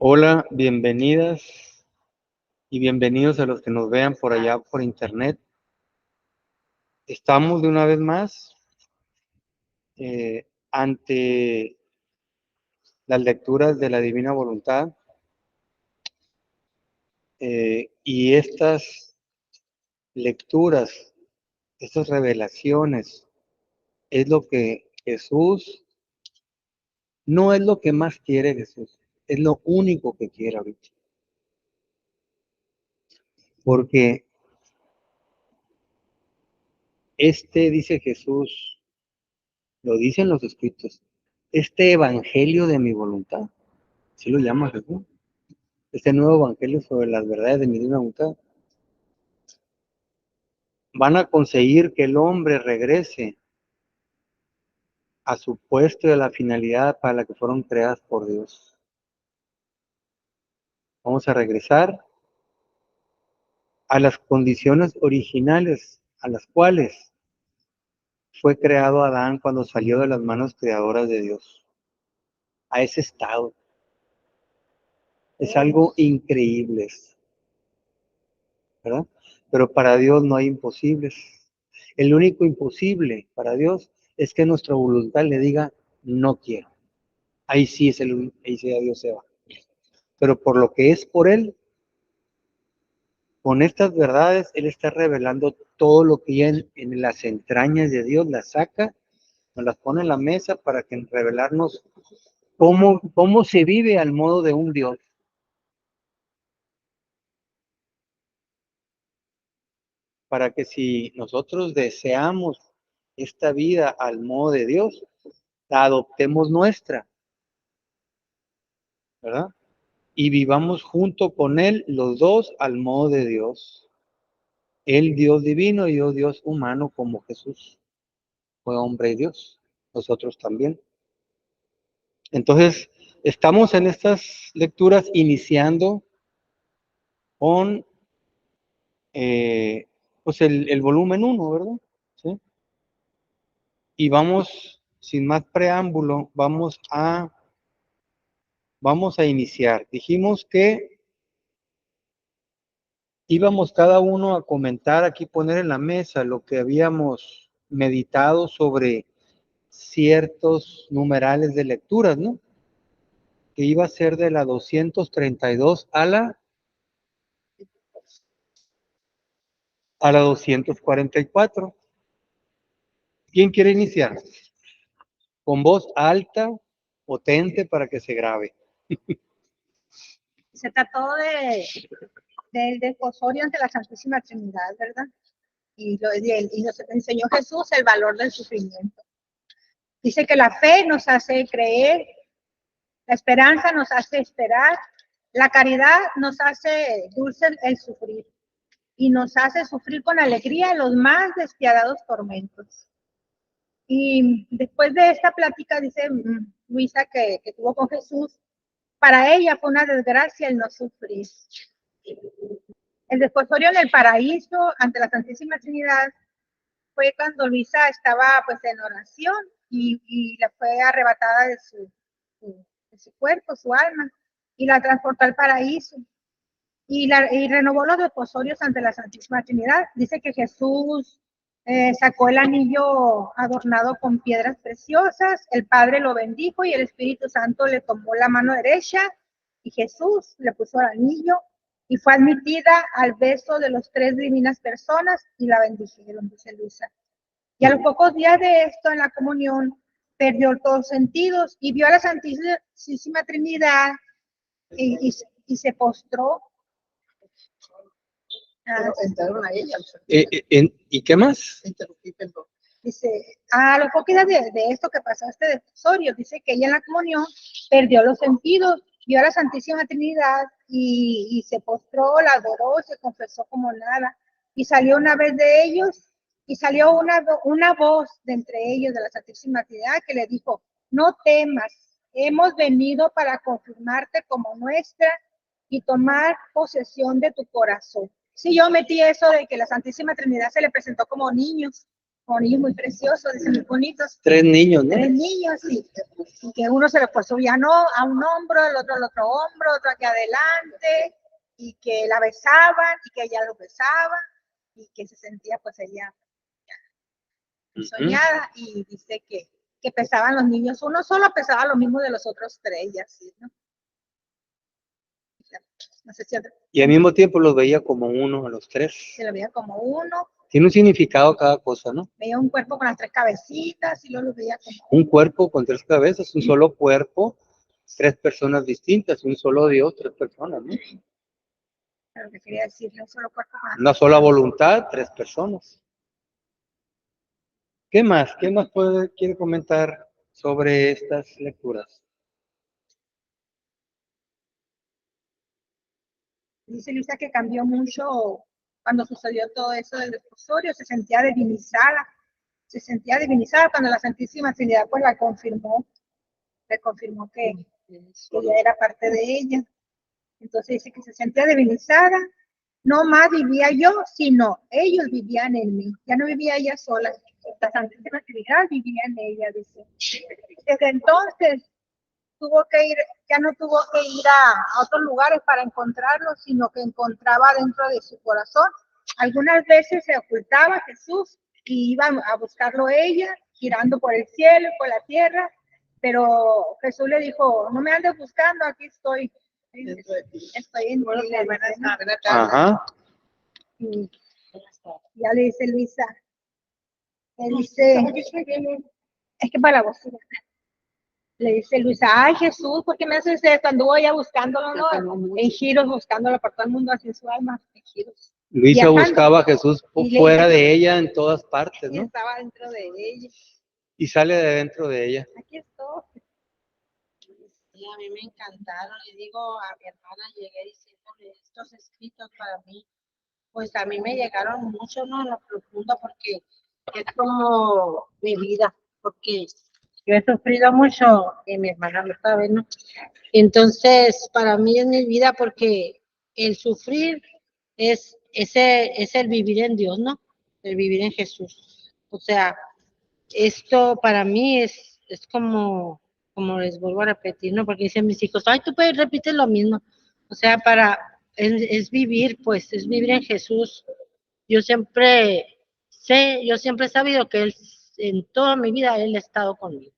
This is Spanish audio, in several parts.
Hola, bienvenidas y bienvenidos a los que nos vean por allá por internet. Estamos de una vez más ante las lecturas de la Divina Voluntad y estas lecturas, estas revelaciones, es lo que Jesús, no es lo que más quiere Jesús, es lo único que quiere ahorita. Porque dice Jesús, lo dicen los escritos, este evangelio de mi voluntad, ¿sí lo llama Jesús? Este nuevo evangelio sobre las verdades de mi divina voluntad, van a conseguir que el hombre regrese a su puesto y a la finalidad para la que fueron creadas por Dios. Vamos a regresar a las condiciones originales a las cuales fue creado Adán cuando salió de las manos creadoras de Dios. A ese estado. Es algo increíble, ¿verdad? Pero para Dios no hay imposibles. El único imposible para Dios es que nuestra voluntad le diga, no quiero. Ahí sí ahí sí Dios se va. Pero por lo que es por Él, con estas verdades, Él está revelando todo lo que en las entrañas de Dios las saca, nos las pone en la mesa para que revelarnos cómo se vive al modo de un Dios. Para que si nosotros deseamos esta vida al modo de Dios, la adoptemos nuestra, ¿verdad? Y vivamos junto con Él los dos al modo de Dios. Él Dios divino y yo Dios humano como Jesús. Fue hombre y Dios. Nosotros también. Entonces, estamos en estas lecturas iniciando con pues el volumen 1, ¿verdad? ¿Sí? Y vamos, sin más preámbulo, vamos a iniciar. Dijimos que íbamos cada uno a comentar aquí, poner en la mesa lo que habíamos meditado sobre ciertos numerales de lecturas, ¿no? Que iba a ser de la 232 a la 244. ¿Quién quiere iniciar? Con voz alta, potente, para que se grabe. Se trató del desposorio ante la Santísima Trinidad, ¿verdad? Y nos enseñó Jesús el valor del sufrimiento. Dice que la fe nos hace creer, la esperanza nos hace esperar, la caridad nos hace dulce el sufrir y nos hace sufrir con alegría los más despiadados tormentos. Y después de esta plática, dice Luisa que tuvo con Jesús, para ella fue una desgracia el no sufrir. El desposorio en el paraíso ante la Santísima Trinidad fue cuando Luisa estaba pues en oración y la fue arrebatada de su cuerpo, su alma, y la transportó al paraíso. Y renovó los desposorios ante la Santísima Trinidad. Dice que Jesús sacó el anillo adornado con piedras preciosas, el Padre lo bendijo y el Espíritu Santo le tomó la mano derecha y Jesús le puso el anillo y fue admitida al beso de los tres divinas personas y la bendijeron, dice Luisa. Y a los pocos días de esto, en la comunión, perdió todos los sentidos y vio a la Santísima Trinidad y se postró. Entraron a ella. ¿Y qué más? Dice, a los pocos días de esto que pasó, este desposorio, dice que ella en la comunión perdió los sentidos, vio a la Santísima Trinidad y se postró, la adoró, se confesó como nada. Y salió una vez de ellos, y salió una voz de entre ellos, de la Santísima Trinidad, que le dijo, no temas, hemos venido para confirmarte como nuestra y tomar posesión de tu corazón. Sí, yo metí eso de que la Santísima Trinidad se le presentó como niños, Con niños muy preciosos, dicen muy bonitos. 3 niños, ¿no? 3 niños, sí. Y que uno se le pues subía a un hombro, el otro al otro hombro, otro aquí adelante, y que la besaban, y que ella lo besaba, y que se sentía pues ella soñada, y dice que pesaban los niños, uno solo pesaba lo mismo de los otros 3, y así, ¿no? No sé si y al mismo tiempo los veía como uno a los 3. se lo veía como uno. Tiene un significado cada cosa, ¿no? Veía un cuerpo con las 3 cabecitas, y luego lo veía como Un cuerpo con 3 cabezas, un solo cuerpo, 3 personas distintas, un solo Dios, 3 personas, ¿no? lo que quería decir, un solo cuerpo con las Una sola voluntad, 3 personas. ¿Qué más? ¿Qué más quiere comentar sobre estas lecturas? Dice Luisa que cambió mucho cuando sucedió todo eso del desposorio, se sentía divinizada cuando la Santísima Trinidad pues le confirmó que ella era parte de ella. Entonces dice que se sentía divinizada, no más vivía yo, sino ellos vivían en mí, ya no vivía ella sola, la Santísima Trinidad vivía en ella, dice. Desde entonces ya no tuvo que ir a otros lugares para encontrarlo, sino que encontraba dentro de su corazón. Algunas veces se ocultaba Jesús y iba a buscarlo ella, girando por el cielo, por la tierra, pero Jesús le dijo, no me andes buscando, aquí estoy. Estoy en ti. Ajá. Y ya le dice Luisa, le dice, es que para la voz. Le dice Luisa, ay Jesús, ¿por qué me haces esto? Anduvo ya buscándolo, ¿no? En giros, buscándolo por todo el mundo, así en su alma, en giros. Luisa Viajando. buscaba a Jesús fuera de ella en todas partes, Y ¿no? estaba dentro de ella. Y sale de dentro de ella. Aquí estoy. Sí, a mí me encantaron. Le digo a mi hermana, llegué diciéndole estos escritos para mí, pues a mí me llegaron mucho, ¿no? En lo profundo, porque es como mi vida, porque yo he sufrido mucho y mi hermana lo sabe, ¿no? Entonces, para mí es mi vida porque el sufrir es el vivir en Dios, ¿no? El vivir en Jesús. O sea, esto para mí es como les vuelvo a repetir, ¿no? Porque dicen mis hijos, ay, tú puedes repetir lo mismo. O sea, es vivir, pues, es vivir en Jesús. Yo siempre he sabido que Él, en toda mi vida, Él ha estado conmigo.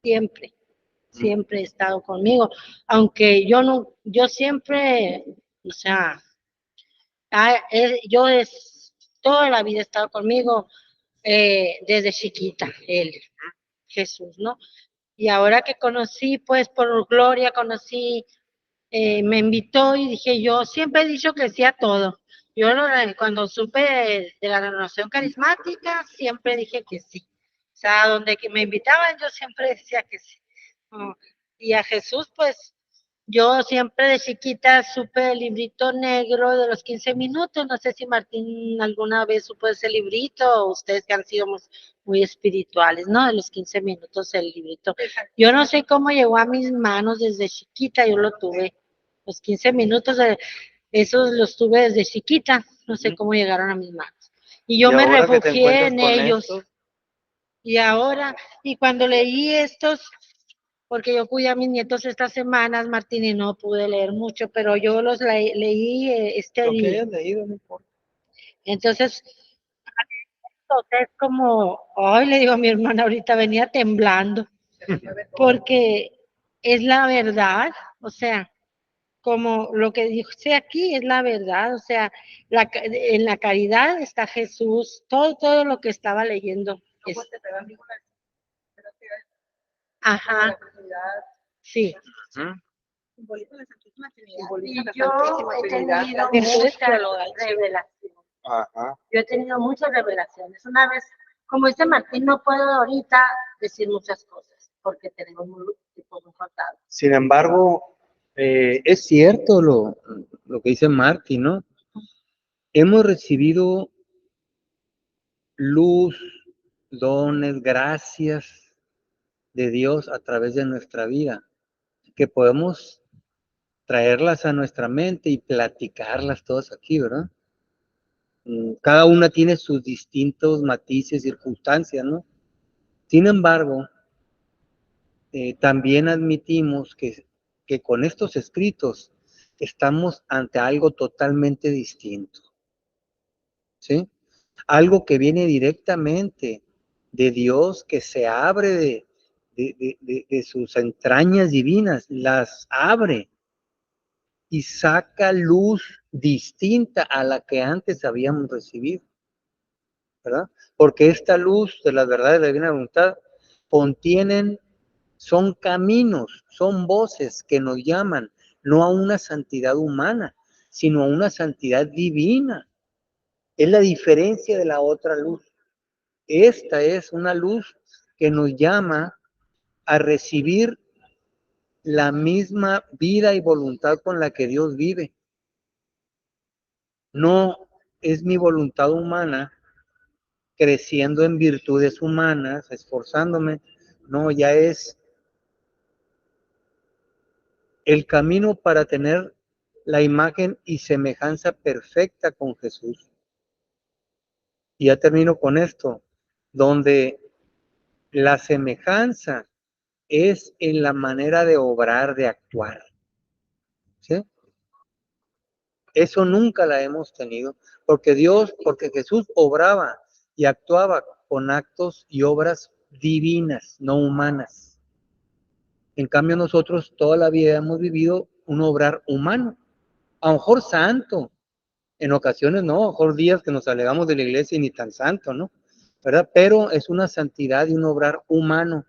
Siempre ha estado conmigo. Aunque yo siempre, o sea, toda la vida ha estado conmigo, desde chiquita, Él, Jesús, ¿no? Y ahora que conocí, pues por gloria conocí, me invitó y dije, yo siempre he dicho que sí a todo. Cuando supe de la renovación carismática, siempre dije que sí. O sea, donde que me invitaban, yo siempre decía que sí. Y a Jesús, pues, yo siempre de chiquita supe el librito negro de los 15 minutos. No sé si Martín alguna vez supo ese librito, o ustedes que han sido muy espirituales, ¿no? De los 15 minutos el librito. Yo no sé cómo llegó a mis manos desde chiquita, yo lo tuve. Los 15 minutos, esos los tuve desde chiquita, no sé cómo llegaron a mis manos. Y yo me refugié en ellos. Y cuando leí estos, porque yo cuidé a mis nietos estas semanas, Martín, y no pude leer mucho, pero yo los leí este Lo que día. hayas leído, no importa. Entonces, es como, ay, le digo a mi hermana, ahorita venía temblando, porque es la verdad, o sea, como lo que dice aquí es la verdad, o sea, en la caridad está Jesús, todo lo que estaba leyendo. Ajá, sí. Simbolismo de la Santísima Trinidad. Y yo he tenido muchas revelaciones. Ajá. Yo he tenido muchas revelaciones. Una vez, como dice Martín, no puedo ahorita decir muchas cosas porque tenemos muy cortado. Sin embargo, es cierto lo que dice Martín, ¿no? Hemos recibido luz, dones, gracias de Dios a través de nuestra vida, que podemos traerlas a nuestra mente y platicarlas todas aquí, ¿verdad? Cada una tiene sus distintos matices, circunstancias, ¿no? Sin embargo, también admitimos que con estos escritos estamos ante algo totalmente distinto, ¿sí? Algo que viene directamente de Dios, que se abre de sus entrañas divinas, las abre y saca luz distinta a la que antes habíamos recibido, ¿verdad? Porque esta luz de las verdades de la divina voluntad contienen, son caminos, son voces que nos llaman no a una santidad humana, sino a una santidad divina. Es la diferencia de la otra luz. Esta es una luz que nos llama a recibir la misma vida y voluntad con la que Dios vive. No es mi voluntad humana creciendo en virtudes humanas, esforzándome. No, ya es el camino para tener la imagen y semejanza perfecta con Jesús. Y ya termino con esto, donde la semejanza es en la manera de obrar, de actuar. ¿Sí? Eso nunca la hemos tenido, porque Jesús obraba y actuaba con actos y obras divinas, no humanas. En cambio, nosotros toda la vida hemos vivido un obrar humano, a lo mejor santo, en ocasiones no, a lo mejor días que nos alegamos de la iglesia y ni tan santo, ¿no? ¿Verdad? Pero es una santidad y un obrar humano.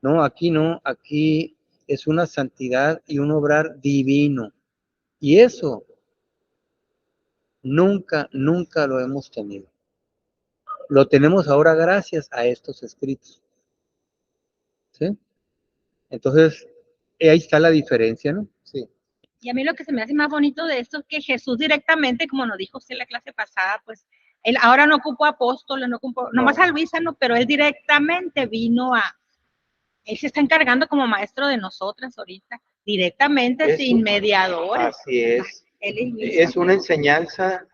No, aquí es una santidad y un obrar divino. Y eso nunca lo hemos tenido. Lo tenemos ahora gracias a estos escritos. ¿Sí? Entonces, ahí está la diferencia, ¿no? Sí. Y a mí lo que se me hace más bonito de esto es que Jesús directamente, como nos dijo usted en la clase pasada, pues él ahora no ocupó apóstoles, no ocupó, nomás a Luisa, no, pero él directamente vino él se está encargando como maestro de nosotras ahorita, directamente, sin mediadores. Así es. Es una enseñanza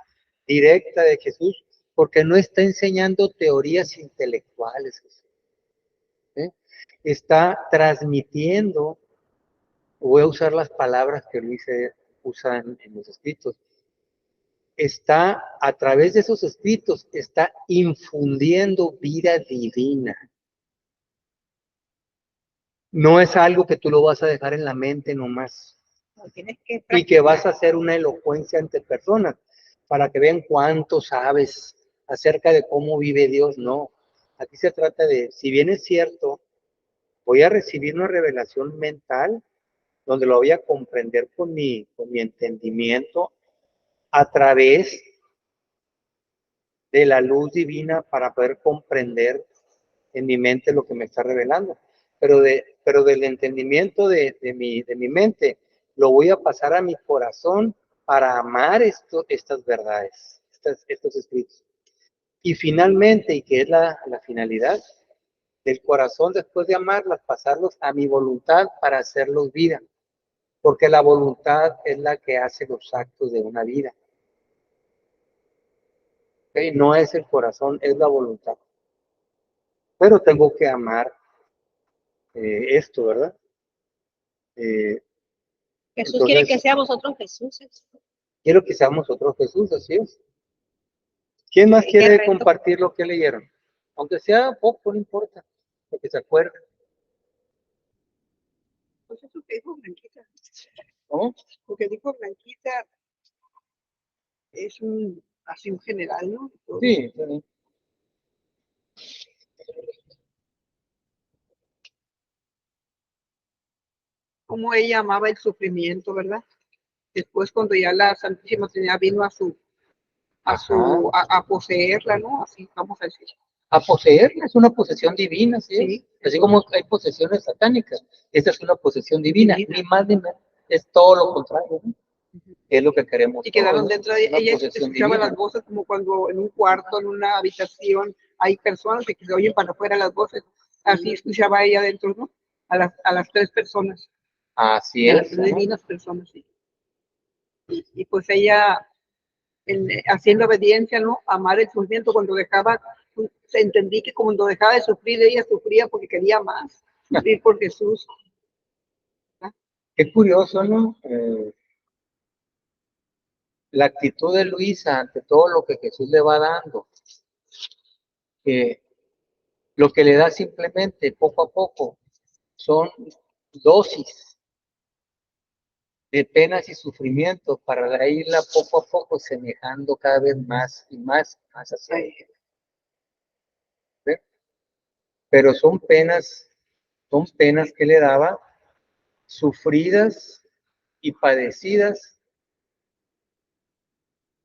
directa de Jesús, porque no está enseñando teorías intelectuales. ¿Sí? Está transmitiendo, voy a usar las palabras que Luis usa en los escritos, está a través de esos escritos, está infundiendo vida divina. No es algo que tú lo vas a dejar en la mente nomás. No, tienes que y que vas a hacer una elocuencia ante personas para que vean cuánto sabes acerca de cómo vive Dios. No, aquí se trata de, si bien es cierto, voy a recibir una revelación mental donde lo voy a comprender con mi entendimiento a través de la luz divina para poder comprender en mi mente lo que me está revelando. Pero del entendimiento de mi mente, lo voy a pasar a mi corazón para amar estas verdades, estos escritos. Y finalmente, y que es la finalidad, del corazón, después de amarlas, pasarlos a mi voluntad para hacerlos vida. Porque la voluntad es la que hace los actos de una vida. ¿Okay? No es el corazón, es la voluntad. Pero tengo que amar esto, ¿verdad? Jesús entonces, quiere que sea vosotros Jesús. Quiero que seamos otros Jesús, así es. ¿Quién más quiere compartir lo que leyeron? Aunque sea poco, no importa, lo que se acuerden. Pues eso que dijo Blanquita. ¿Cómo? Lo que dijo Blanquita es así un general, ¿no? Sí, sí. Cómo ella amaba el sufrimiento, ¿verdad? Después cuando ya la Santísima Trinidad vino a poseerla, ¿no? Así vamos a decir. A poseerla, es una posesión divina, ¿sí? Así como hay posesiones satánicas, esta es una posesión divina, ni más ni menos, es todo lo contrario, ¿no? Es lo que queremos. Y quedaron dentro de ella, escuchaba las voces como cuando en un cuarto, en una habitación, hay personas que se oyen para afuera las voces, así escuchaba ella dentro, ¿no? A las tres personas. Así a es. las tres divinas personas, sí. Y pues ella haciendo obediencia, ¿no? Amar el sufrimiento cuando dejaba, entendí que cuando dejaba de sufrir, ella sufría porque quería más, sufrir por Jesús. Qué curioso, ¿no? La actitud de Luisa ante todo lo que Jesús le va dando, que lo que le da simplemente poco a poco son dosis de penas y sufrimientos para irla poco a poco semejando cada vez más y más hacia ella. ¿Sí? Pero son penas que le daba sufridas y padecidas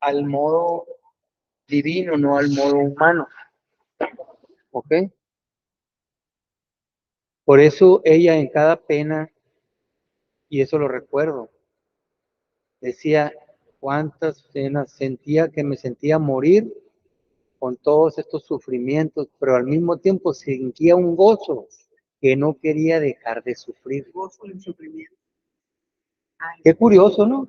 al modo divino, no al modo humano. ¿Ok? Por eso ella en cada pena, y eso lo recuerdo, decía cuántas penas, sentía que me sentía morir con todos estos sufrimientos, pero al mismo tiempo sentía un gozo que no quería dejar de sufrir. Gozo en sufrimiento. Qué curioso, ¿no?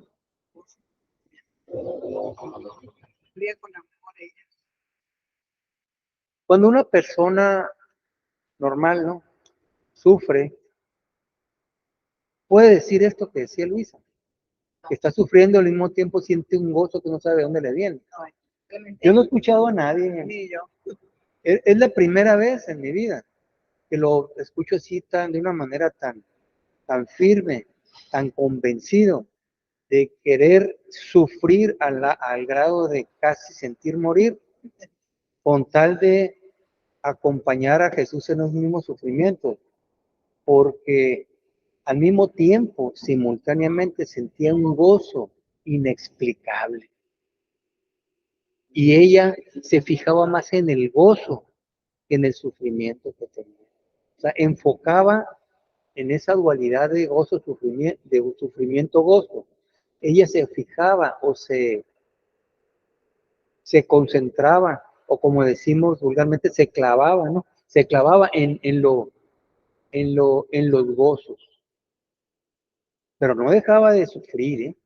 Sufría con amor ella. Cuando una persona normal, ¿no? Sufre, puede decir esto que decía Luisa, que está sufriendo al mismo tiempo siente un gozo que no sabe de dónde le viene. Yo no he escuchado a nadie, Ni yo. es la primera vez en mi vida que lo escucho así de una manera tan firme, tan convencido de querer sufrir al grado de casi sentir morir, con tal de acompañar a Jesús en los mismos sufrimientos, porque al mismo tiempo, simultáneamente, sentía un gozo inexplicable. Y ella se fijaba más en el gozo que en el sufrimiento que tenía. O sea, enfocaba en esa dualidad de gozo, sufrimiento, gozo. Ella se fijaba o se concentraba, o como decimos vulgarmente, se clavaba, ¿no? Se clavaba en los gozos. Pero no dejaba de sufrir, ¿eh?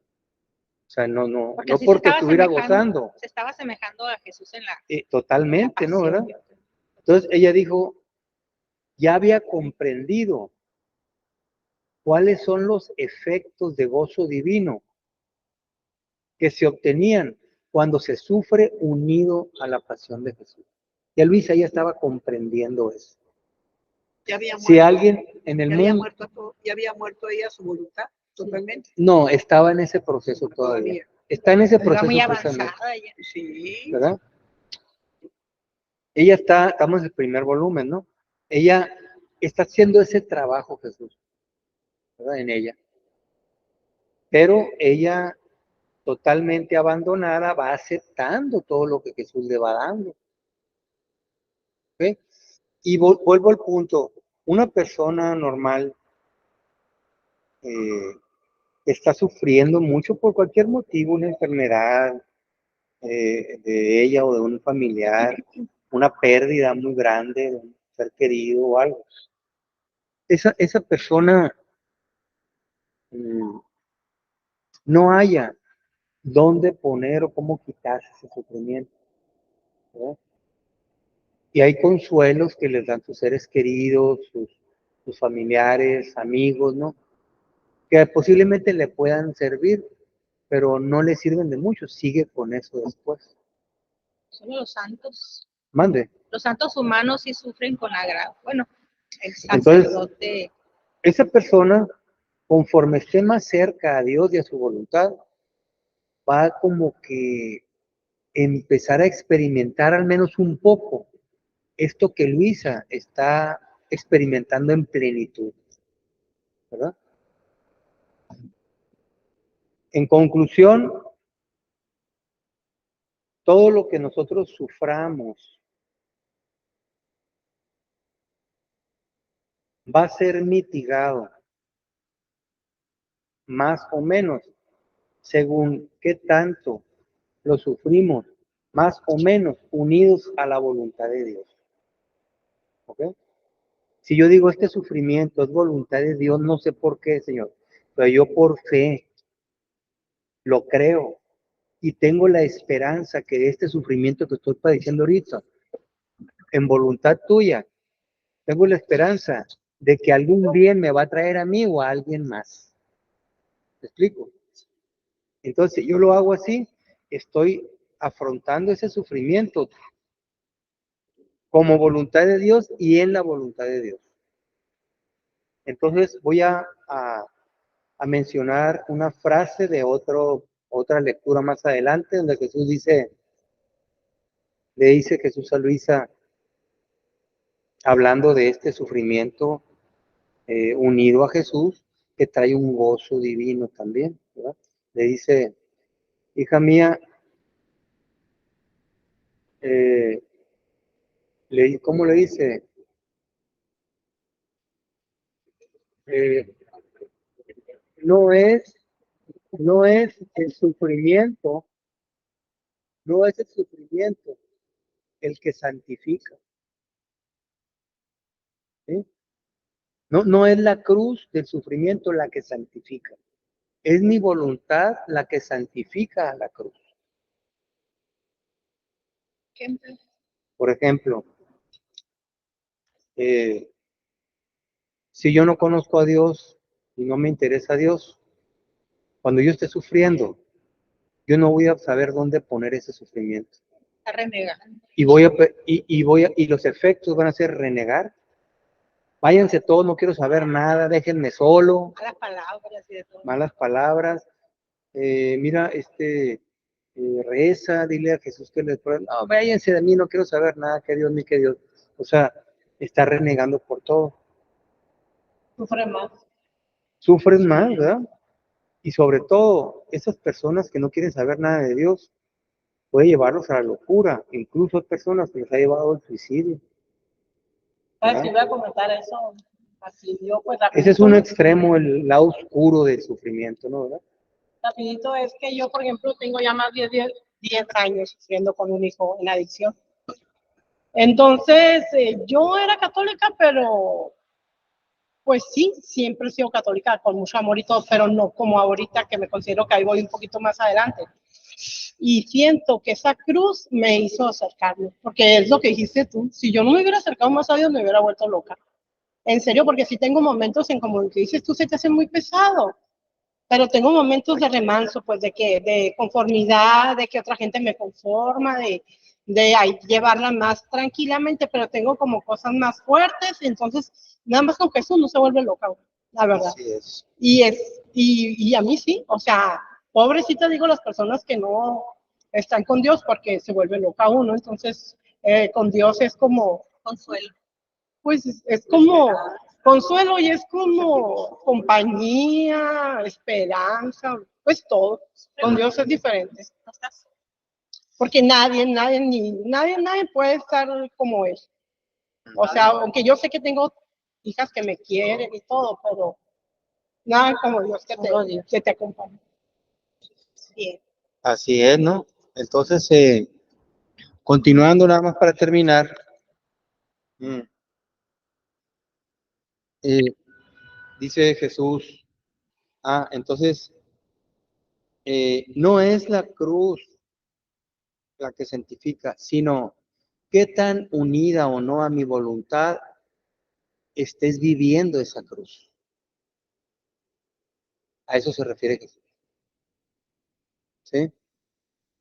O sea, no porque estuviera gozando. Se estaba asemejando a Jesús en la totalmente, en la ¿no? ¿Verdad? pasión. Entonces ella dijo, ya había comprendido cuáles son los efectos de gozo divino que se obtenían cuando se sufre unido a la pasión de Jesús. Ya Luisa ya estaba comprendiendo eso. Ya había muerto. Si alguien en el mundo... Ya había muerto ella a su voluntad, totalmente. No, estaba en ese proceso todavía. Está en ese proceso. Muy avanzada ella. Sí. ¿Verdad? Ella estamos en el primer volumen, ¿no? Ella está haciendo ese trabajo, Jesús, ¿verdad? En ella. Pero ella, totalmente abandonada, va aceptando todo lo que Jesús le va dando. ¿Ok? Y vuelvo al punto. Una persona normal está sufriendo mucho por cualquier motivo, una enfermedad de ella o de un familiar, una pérdida muy grande de un ser querido o algo. Esa persona no haya dónde poner o cómo quitarse ese sufrimiento, ¿verdad? Y hay consuelos que les dan sus seres queridos, sus familiares, amigos, ¿no? Que posiblemente le puedan servir, pero no le sirven de mucho, sigue con eso después. Solo los santos. Mande. Los santos humanos sí sufren con agrado. Bueno, el sacerdote. Entonces, esa persona, conforme esté más cerca a Dios y a su voluntad, va como que empezar a experimentar al menos un poco esto que Luisa está experimentando en plenitud, ¿verdad? En conclusión, todo lo que nosotros suframos va a ser mitigado, más o menos, según qué tanto lo sufrimos, más o menos unidos a la voluntad de Dios. ¿Ok? Si yo digo este sufrimiento es voluntad de Dios, no sé por qué, Señor, pero yo por fe lo creo, y tengo la esperanza que este sufrimiento que estoy padeciendo ahorita, en voluntad tuya, tengo la esperanza de que algún bien me va a traer a mí o a alguien más. ¿Me explico? Entonces, yo lo hago así, estoy afrontando ese sufrimiento como voluntad de Dios y en la voluntad de Dios. Entonces, voy a mencionar una frase de otra lectura más adelante, donde Jesús le dice Jesús a Luisa, hablando de este sufrimiento unido a Jesús, que trae un gozo divino también, ¿verdad? Le dice, hija mía, ¿cómo le dice? Eh, no es, no es el sufrimiento, no es el sufrimiento el que santifica, ¿sí? No es la cruz del sufrimiento la que santifica. Es mi voluntad la que santifica a la cruz. Por ejemplo, si yo no conozco a Dios y no me interesa a Dios, cuando yo esté sufriendo, yo no voy a saber dónde poner ese sufrimiento. A renegar. Y los efectos van a ser renegar. Váyanse todos, no quiero saber nada, déjenme solo. Malas palabras y de todo. Malas palabras. Mira, reza, dile a Jesús que les pueda. No, váyanse de mí, no quiero saber nada, que Dios ni que Dios. O sea, está renegando por todo. Sufren más. Sufren más, ¿verdad? Y sobre todo, esas personas que no quieren saber nada de Dios, puede llevarlos a la locura. Incluso hay personas que les ha llevado al suicidio. ¿Sabes si voy a comentar eso? Así yo, pues Ese es un extremo, el lado oscuro del sufrimiento, ¿no? ¿Verdad? Rapidito es que yo, por ejemplo, tengo ya más de 10 años sufriendo con un hijo en adicción. Entonces, yo era católica, pero pues sí, siempre he sido católica con mucho amor y todo, pero no como ahorita que me considero que ahí voy un poquito más adelante. Y siento que esa cruz me hizo acercarme, porque es lo que dijiste tú, si yo no me hubiera acercado más a Dios me hubiera vuelto loca. En serio, porque sí tengo momentos en como lo que dices tú se te hace muy pesado, pero tengo momentos de remanso, pues de conformidad, de que otra gente me conforma, de llevarla más tranquilamente, pero tengo como cosas más fuertes, entonces nada más con Jesús no se vuelve loca, la verdad. Así es. Y a mí sí, o sea, pobrecita digo las personas que no están con Dios porque se vuelve loca uno, entonces con Dios es como Consuelo. pues es como consuelo y es como compañía, esperanza, pues todo. Con Dios es diferente. Porque nadie puede estar como él. O sea, aunque yo sé que tengo hijas que me quieren y todo, pero nada como Dios que te acompaña. Bien. Así es, ¿no? Entonces, continuando nada más para terminar, dice Jesús, entonces, no es la cruz la que santifica, sino qué tan unida o no a mi voluntad estés viviendo esa cruz. A eso se refiere Jesús. ¿Sí?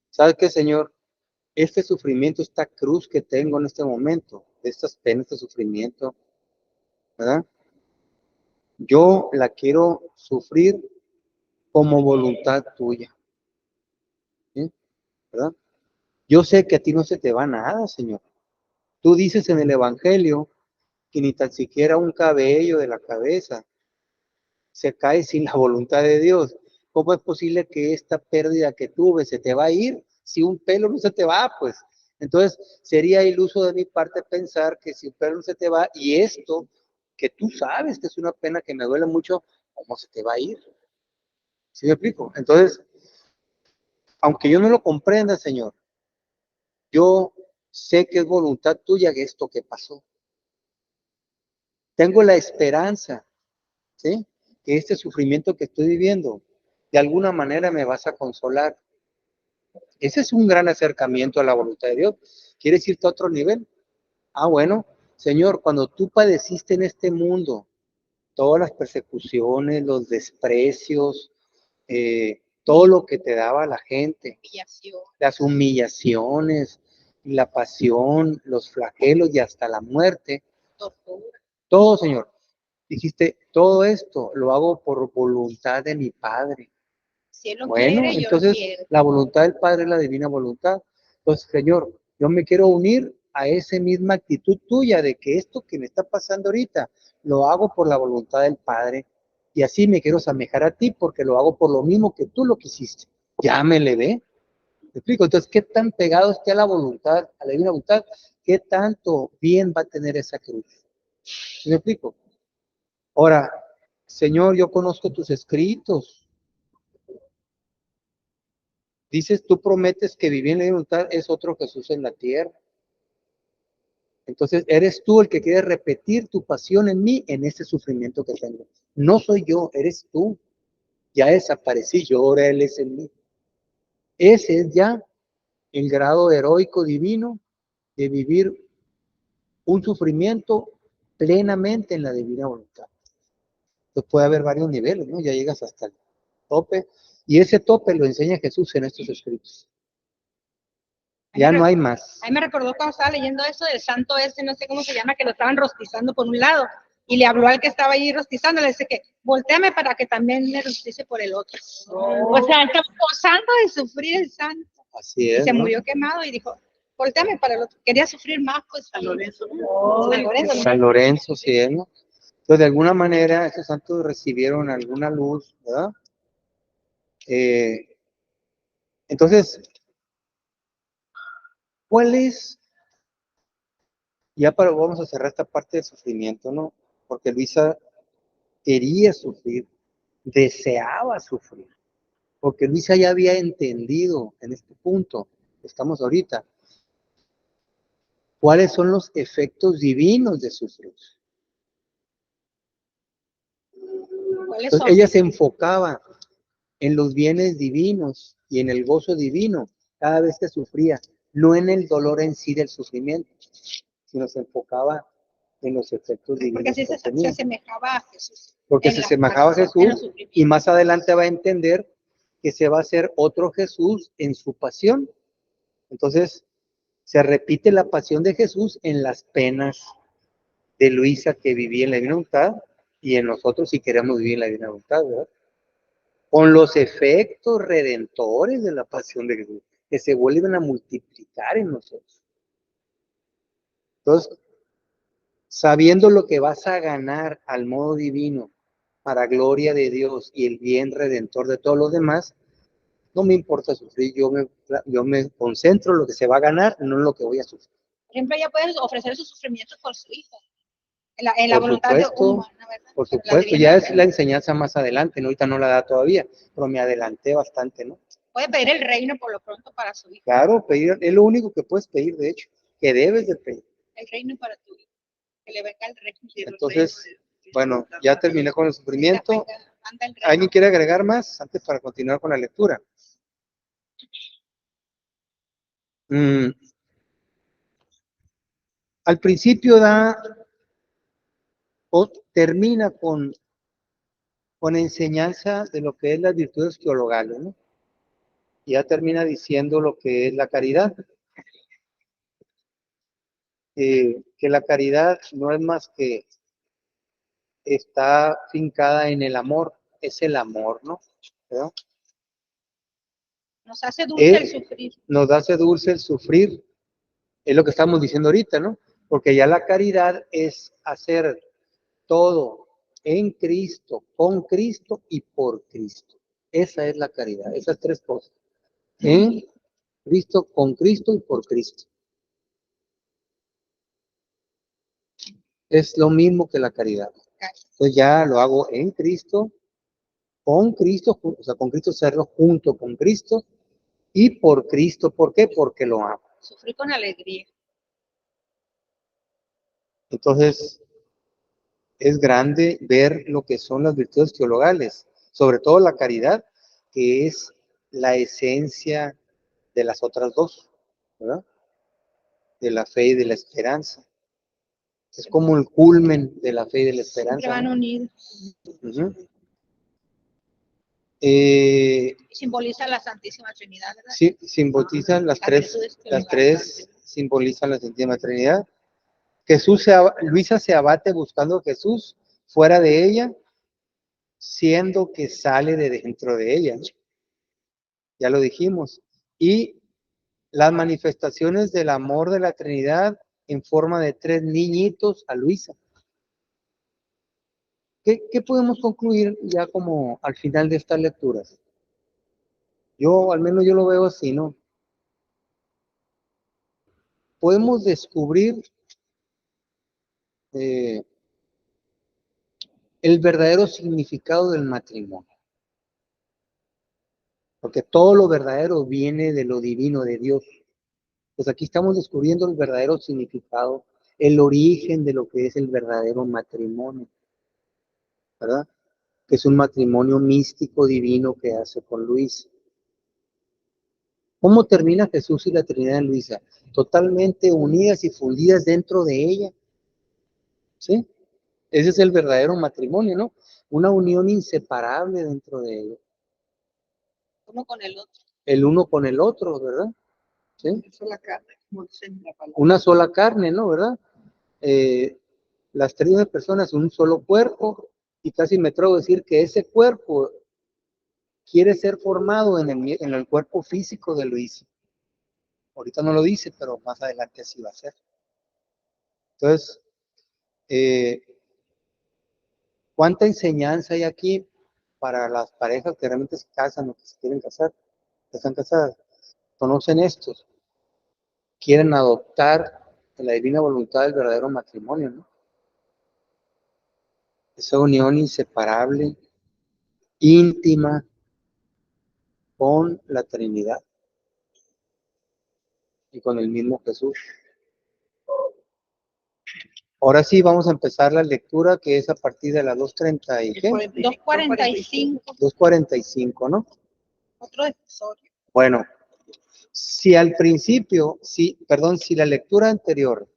¿Sabes qué, Señor? Este sufrimiento, esta cruz que tengo en este momento, estas penas, este sufrimiento, ¿verdad? Yo la quiero sufrir como voluntad tuya. ¿Sí? ¿Verdad? Yo sé que a ti no se te va nada, Señor. Tú dices en el Evangelio que ni tan siquiera un cabello de la cabeza se cae sin la voluntad de Dios. ¿Cómo es posible que esta pérdida que tuve se te va a ir? Si un pelo no se te va, pues. Entonces, sería iluso de mi parte pensar que si un pelo no se te va, y esto, que tú sabes que es una pena que me duele mucho, ¿cómo se te va a ir? ¿Sí me explico? Entonces, aunque yo no lo comprenda, Señor, yo sé que es voluntad tuya esto que pasó. Tengo la esperanza, ¿sí? Que este sufrimiento que estoy viviendo, de alguna manera me vas a consolar. Ese es un gran acercamiento a la voluntad de Dios. ¿Quieres irte a otro nivel? Ah, bueno, Señor, cuando tú padeciste en este mundo, todas las persecuciones, los desprecios, todo lo que te daba la gente, las humillaciones, la pasión, los flagelos y hasta la muerte, todo, Señor, dijiste, todo esto lo hago por voluntad de mi Padre. Si Él lo Bueno, quiere, yo lo entonces quiero. la voluntad del Padre es la divina voluntad. Entonces, Señor, yo me quiero unir a esa misma actitud tuya de que esto que me está pasando ahorita lo hago por la voluntad del Padre y así me quiero asemejar a ti porque lo hago por lo mismo que tú lo quisiste. Ya me le ve. ¿Me explico? Entonces, ¿qué tan pegado esté a la voluntad, a la divina voluntad? ¿Qué tanto bien va a tener esa cruz? ¿Me explico? Ahora, Señor, yo conozco tus escritos. Dices, tú prometes que vivir en la voluntad es otro Jesús en la tierra. Entonces, eres tú el que quiere repetir tu pasión en mí, en ese sufrimiento que tengo. No soy yo, eres tú. Ya desaparecí yo, ahora Él es en mí. Ese es ya el grado heroico divino de vivir un sufrimiento plenamente en la divina voluntad. Entonces puede haber varios niveles, ¿no? Ya llegas hasta el tope. Y ese tope lo enseña Jesús en estos escritos. Ya no hay más. A mí me recordó cuando estaba leyendo eso del santo no sé cómo se llama, que lo estaban rostizando por un lado. Y le habló al que estaba ahí rostizando, le dice que volteame para que también me rostice por el otro. O sea, estaba gozando de sufrir el santo. Así es. Y se ¿no? murió quemado y dijo, volteame para el otro. Quería sufrir más, pues. San Lorenzo. San Lorenzo. San Lorenzo, sí, ¿no? Entonces, de alguna manera, esos santos recibieron alguna luz, ¿verdad? Entonces, ¿cuál es? Vamos a cerrar esta parte del sufrimiento, ¿no? Porque Luisa quería sufrir, deseaba sufrir, porque Luisa ya había entendido en este punto, estamos ahorita, cuáles son los efectos divinos de sufrir. Entonces, ella se enfocaba en los bienes divinos y en el gozo divino cada vez que sufría, no en el dolor en sí del sufrimiento, sino se enfocaba en los efectos divinos. Porque así se asemejaba a Jesús. Porque se asemejaba a Jesús y más adelante va a entender que se va a hacer otro Jesús en su pasión. Entonces, se repite la pasión de Jesús en las penas de Luisa que vivía en la divina voluntad y en nosotros si queremos vivir en la divina voluntad, ¿verdad? Con los efectos redentores de la pasión de Jesús, que se vuelven a multiplicar en nosotros. Entonces, sabiendo lo que vas a ganar al modo divino para gloria de Dios y el bien redentor de todos los demás, no me importa sufrir, yo me concentro en lo que se va a ganar, no en lo que voy a sufrir. Por ejemplo, ella puede ofrecer sus sufrimientos por su hijo, en la voluntad humana, ¿verdad? Por supuesto, ya es la enseñanza más adelante, ¿no? Ahorita no la da todavía, pero me adelanté bastante, ¿no? Puede pedir el reino por lo pronto para su hijo. Claro, pedir, es lo único que puedes pedir, de hecho, que debes de pedir. El reino para tu hijo, que le venga el reino. Entonces, bueno, ya terminé con el sufrimiento. ¿Alguien quiere agregar más antes para continuar con la lectura? Al principio termina con enseñanza de lo que es las virtudes teologales, ¿no? Y ya termina diciendo lo que es la caridad. Que la caridad no es más que está fincada en el amor, es el amor, ¿no? ¿verdad? Nos hace dulce el sufrir. Nos hace dulce el sufrir, es lo que estamos diciendo ahorita, ¿no? Porque ya la caridad es hacer todo en Cristo, con Cristo y por Cristo. Esa es la caridad, esas tres cosas. En Cristo, con Cristo y por Cristo. Es lo mismo que la caridad. Entonces ya lo hago en Cristo, con Cristo, o sea, con Cristo hacerlo junto con Cristo y por Cristo. ¿Por qué? Porque lo amo. Sufrir con alegría. Entonces, es grande ver lo que son las virtudes teologales, sobre todo la caridad, que es la esencia de las otras dos, ¿verdad? De la fe y de la esperanza. Es como el culmen de la fe y de la Siempre esperanza, van ¿no? unidos. Ujú. Simboliza la Santísima Trinidad, ¿verdad? Sí, simbolizan las Las tres, virtudes que las le tres simbolizan la Santísima Trinidad. Luisa se abate buscando a Jesús fuera de ella, siendo que sale de dentro de ella, ¿no? Ya lo dijimos. Y las manifestaciones del amor de la Trinidad en forma de tres niñitos a Luisa. ¿Qué podemos concluir ya como al final de estas lecturas? Al menos yo lo veo así, ¿no? Podemos descubrir el verdadero significado del matrimonio. Porque todo lo verdadero viene de lo divino de Dios. Pues aquí estamos descubriendo el verdadero significado, el origen de lo que es el verdadero matrimonio, ¿verdad? Que es un matrimonio místico divino que hace con Luisa. ¿Cómo termina Jesús y la Trinidad en Luisa? Totalmente unidas y fundidas dentro de ella, ¿sí? Ese es el verdadero matrimonio, ¿no? Una unión inseparable dentro de ella. Uno con el otro. El uno con el otro, ¿verdad? ¿Sí? Una sola carne, como dicen la palabra. Una sola carne, ¿no? ¿Verdad? Las tres personas, un solo cuerpo, y casi me atrevo a decir que ese cuerpo quiere ser formado en el cuerpo físico de Luisa. Ahorita no lo dice, pero más adelante así va a ser. Entonces, ¿cuánta enseñanza hay aquí para las parejas que realmente se casan o que se quieren casar? Que están casadas. Conocen estos. Quieren adoptar la divina voluntad del verdadero matrimonio, ¿no? Esa unión inseparable, íntima, con la Trinidad y con el mismo Jesús. Ahora sí vamos a empezar la lectura, que es a partir de las 2:30 y ¿qué? 2:45. 2:45, ¿no? Otro desposorio. Bueno, si al principio, si la lectura anterior,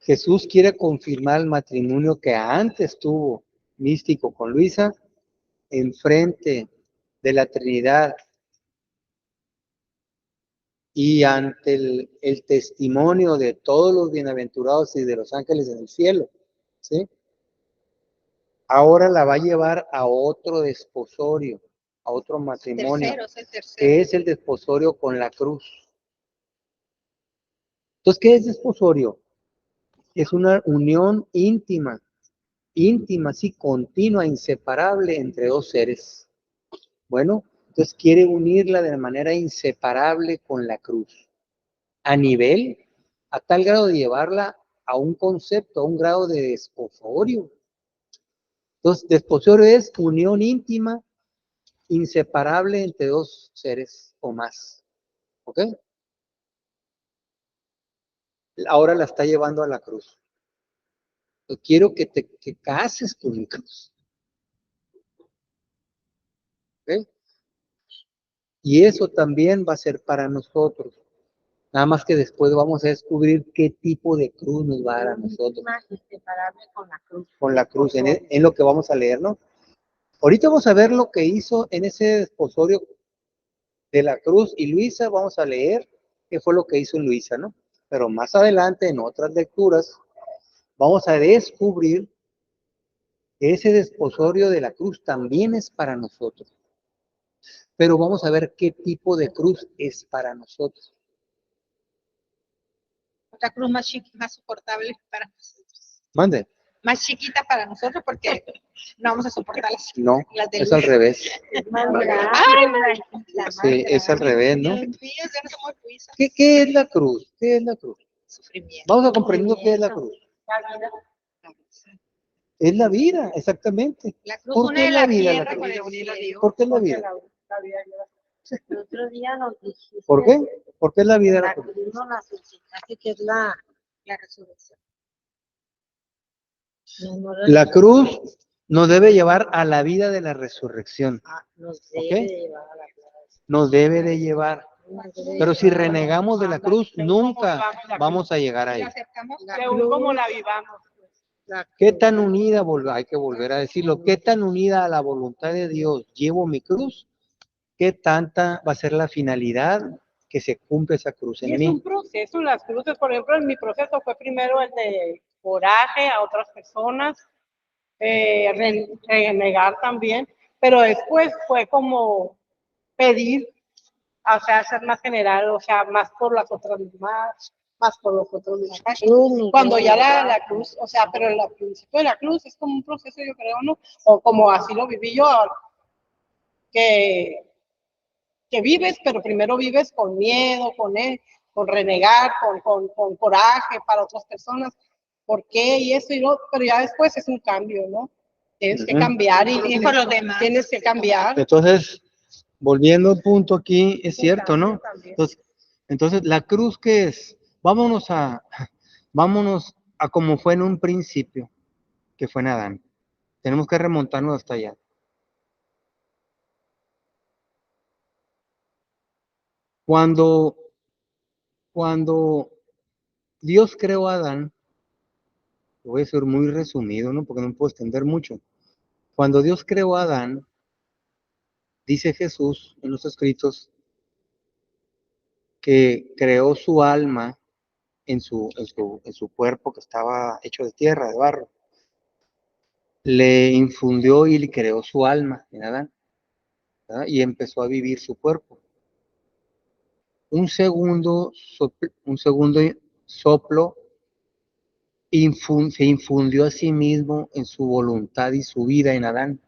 Jesús quiere confirmar el matrimonio que antes tuvo místico con Luisa, enfrente de la Trinidad y ante el testimonio de todos los bienaventurados y de los ángeles en el cielo, ¿sí? Ahora la va a llevar a otro desposorio, a otro matrimonio, Tercero, es el tercero. que es el desposorio con la cruz. Entonces, ¿qué es desposorio? Es una unión íntima, sí, continua, inseparable entre dos seres. Bueno, entonces quiere unirla de manera inseparable con la cruz, a tal grado de llevarla a un concepto, a un grado de desposorio. Entonces, desposorio es unión íntima, inseparable entre dos seres o más. ¿Ok? Ahora la está llevando a la cruz. Yo quiero que te cases con mi cruz. ¿Ok? Y eso también va a ser para nosotros. Nada más que después vamos a descubrir qué tipo de cruz nos va a dar a nosotros. Más inseparable con la cruz. Con la cruz, en lo que vamos a leer, ¿no? Ahorita vamos a ver lo que hizo en ese desposorio de la cruz y Luisa, vamos a leer qué fue lo que hizo Luisa, ¿no? Pero más adelante, en otras lecturas, vamos a descubrir que ese desposorio de la cruz también es para nosotros. Pero vamos a ver qué tipo de cruz es para nosotros. Otra cruz más chiquita, más soportable para nosotros. Mande. Más chiquita para nosotros porque no vamos a soportar No, las de es al revés. Sí, es al revés, ¿no? Ya no somos Luisa. ¿Qué es la cruz? ¿Qué es la cruz? Sufrimiento. Vamos a comprender qué es la cruz. Es la vida, exactamente. La cruz ¿Por qué une la vida? tierra con el cielo. ¿Por qué es la vida? El otro día nos dijiste. ¿Por qué? ¿Por qué es la vida? La cruz no la enseñaste, que es la resurrección. La cruz nos debe llevar a la vida de la resurrección. Nos ¿Ok? debe llevar a la vida. nos debe de llevar. Pero si renegamos de la cruz, nunca vamos a llegar Y ahí. aceptamos Según como la vivamos. ¿Qué tan unida, hay que volver a decirlo, qué tan unida a la voluntad de Dios llevo mi cruz? ¿Qué tanta va a ser la finalidad que se cumple esa cruz Y en es mí? un proceso, las cruces, por ejemplo, en mi proceso fue primero el de coraje a otras personas, renegar también, pero después fue como pedir, o sea, ser más general, o sea, más por las otras más por los otros demás. Cuando ya la cruz, o sea, pero el principio de la cruz es como un proceso, yo creo, ¿no? O como así lo viví yo, que vives, pero primero vives con miedo, con renegar, con coraje para otras personas. ¿Por qué? Y eso y lo, pero ya después es un cambio, ¿no? Tienes que cambiar y por los demás. tienes que cambiar. Entonces, volviendo al punto aquí, es cierto, ¿no? Entonces, ¿la cruz qué es? Vámonos a como fue en un principio, que fue en Adán. Tenemos que remontarnos hasta allá. Cuando Dios creó a Adán, lo voy a decir muy resumido, ¿no? Porque no puedo extender mucho. Cuando Dios creó a Adán, dice Jesús en los escritos que creó su alma en su cuerpo que estaba hecho de tierra, de barro. Le infundió y le creó su alma en Adán, ¿verdad? Y empezó a vivir su cuerpo. Un segundo soplo se infundió a sí mismo en su voluntad y su vida en Adán.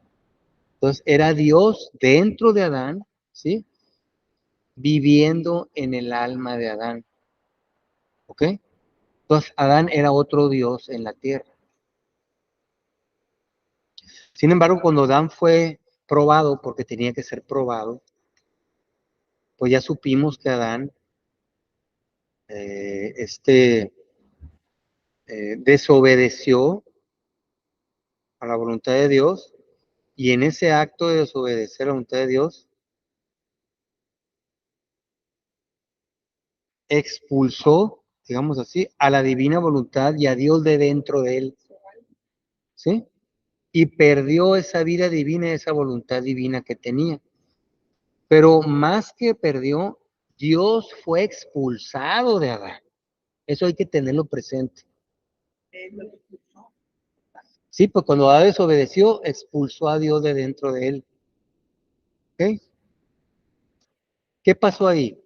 Entonces era Dios dentro de Adán, ¿sí? Viviendo en el alma de Adán. ¿Ok? Entonces Adán era otro Dios en la tierra. Sin embargo, cuando Adán fue probado, porque tenía que ser probado, pues ya supimos que Adán desobedeció a la voluntad de Dios, y en ese acto de desobedecer a la voluntad de Dios, expulsó, digamos así, a la divina voluntad y a Dios de dentro de él, ¿sí? Y perdió esa vida divina, esa voluntad divina que tenía. Pero más que perdió, Dios fue expulsado de Adán. Eso hay que tenerlo presente. Sí, pues cuando Adán desobedeció, expulsó a Dios de dentro de él. ¿Ok? ¿Qué pasó ahí?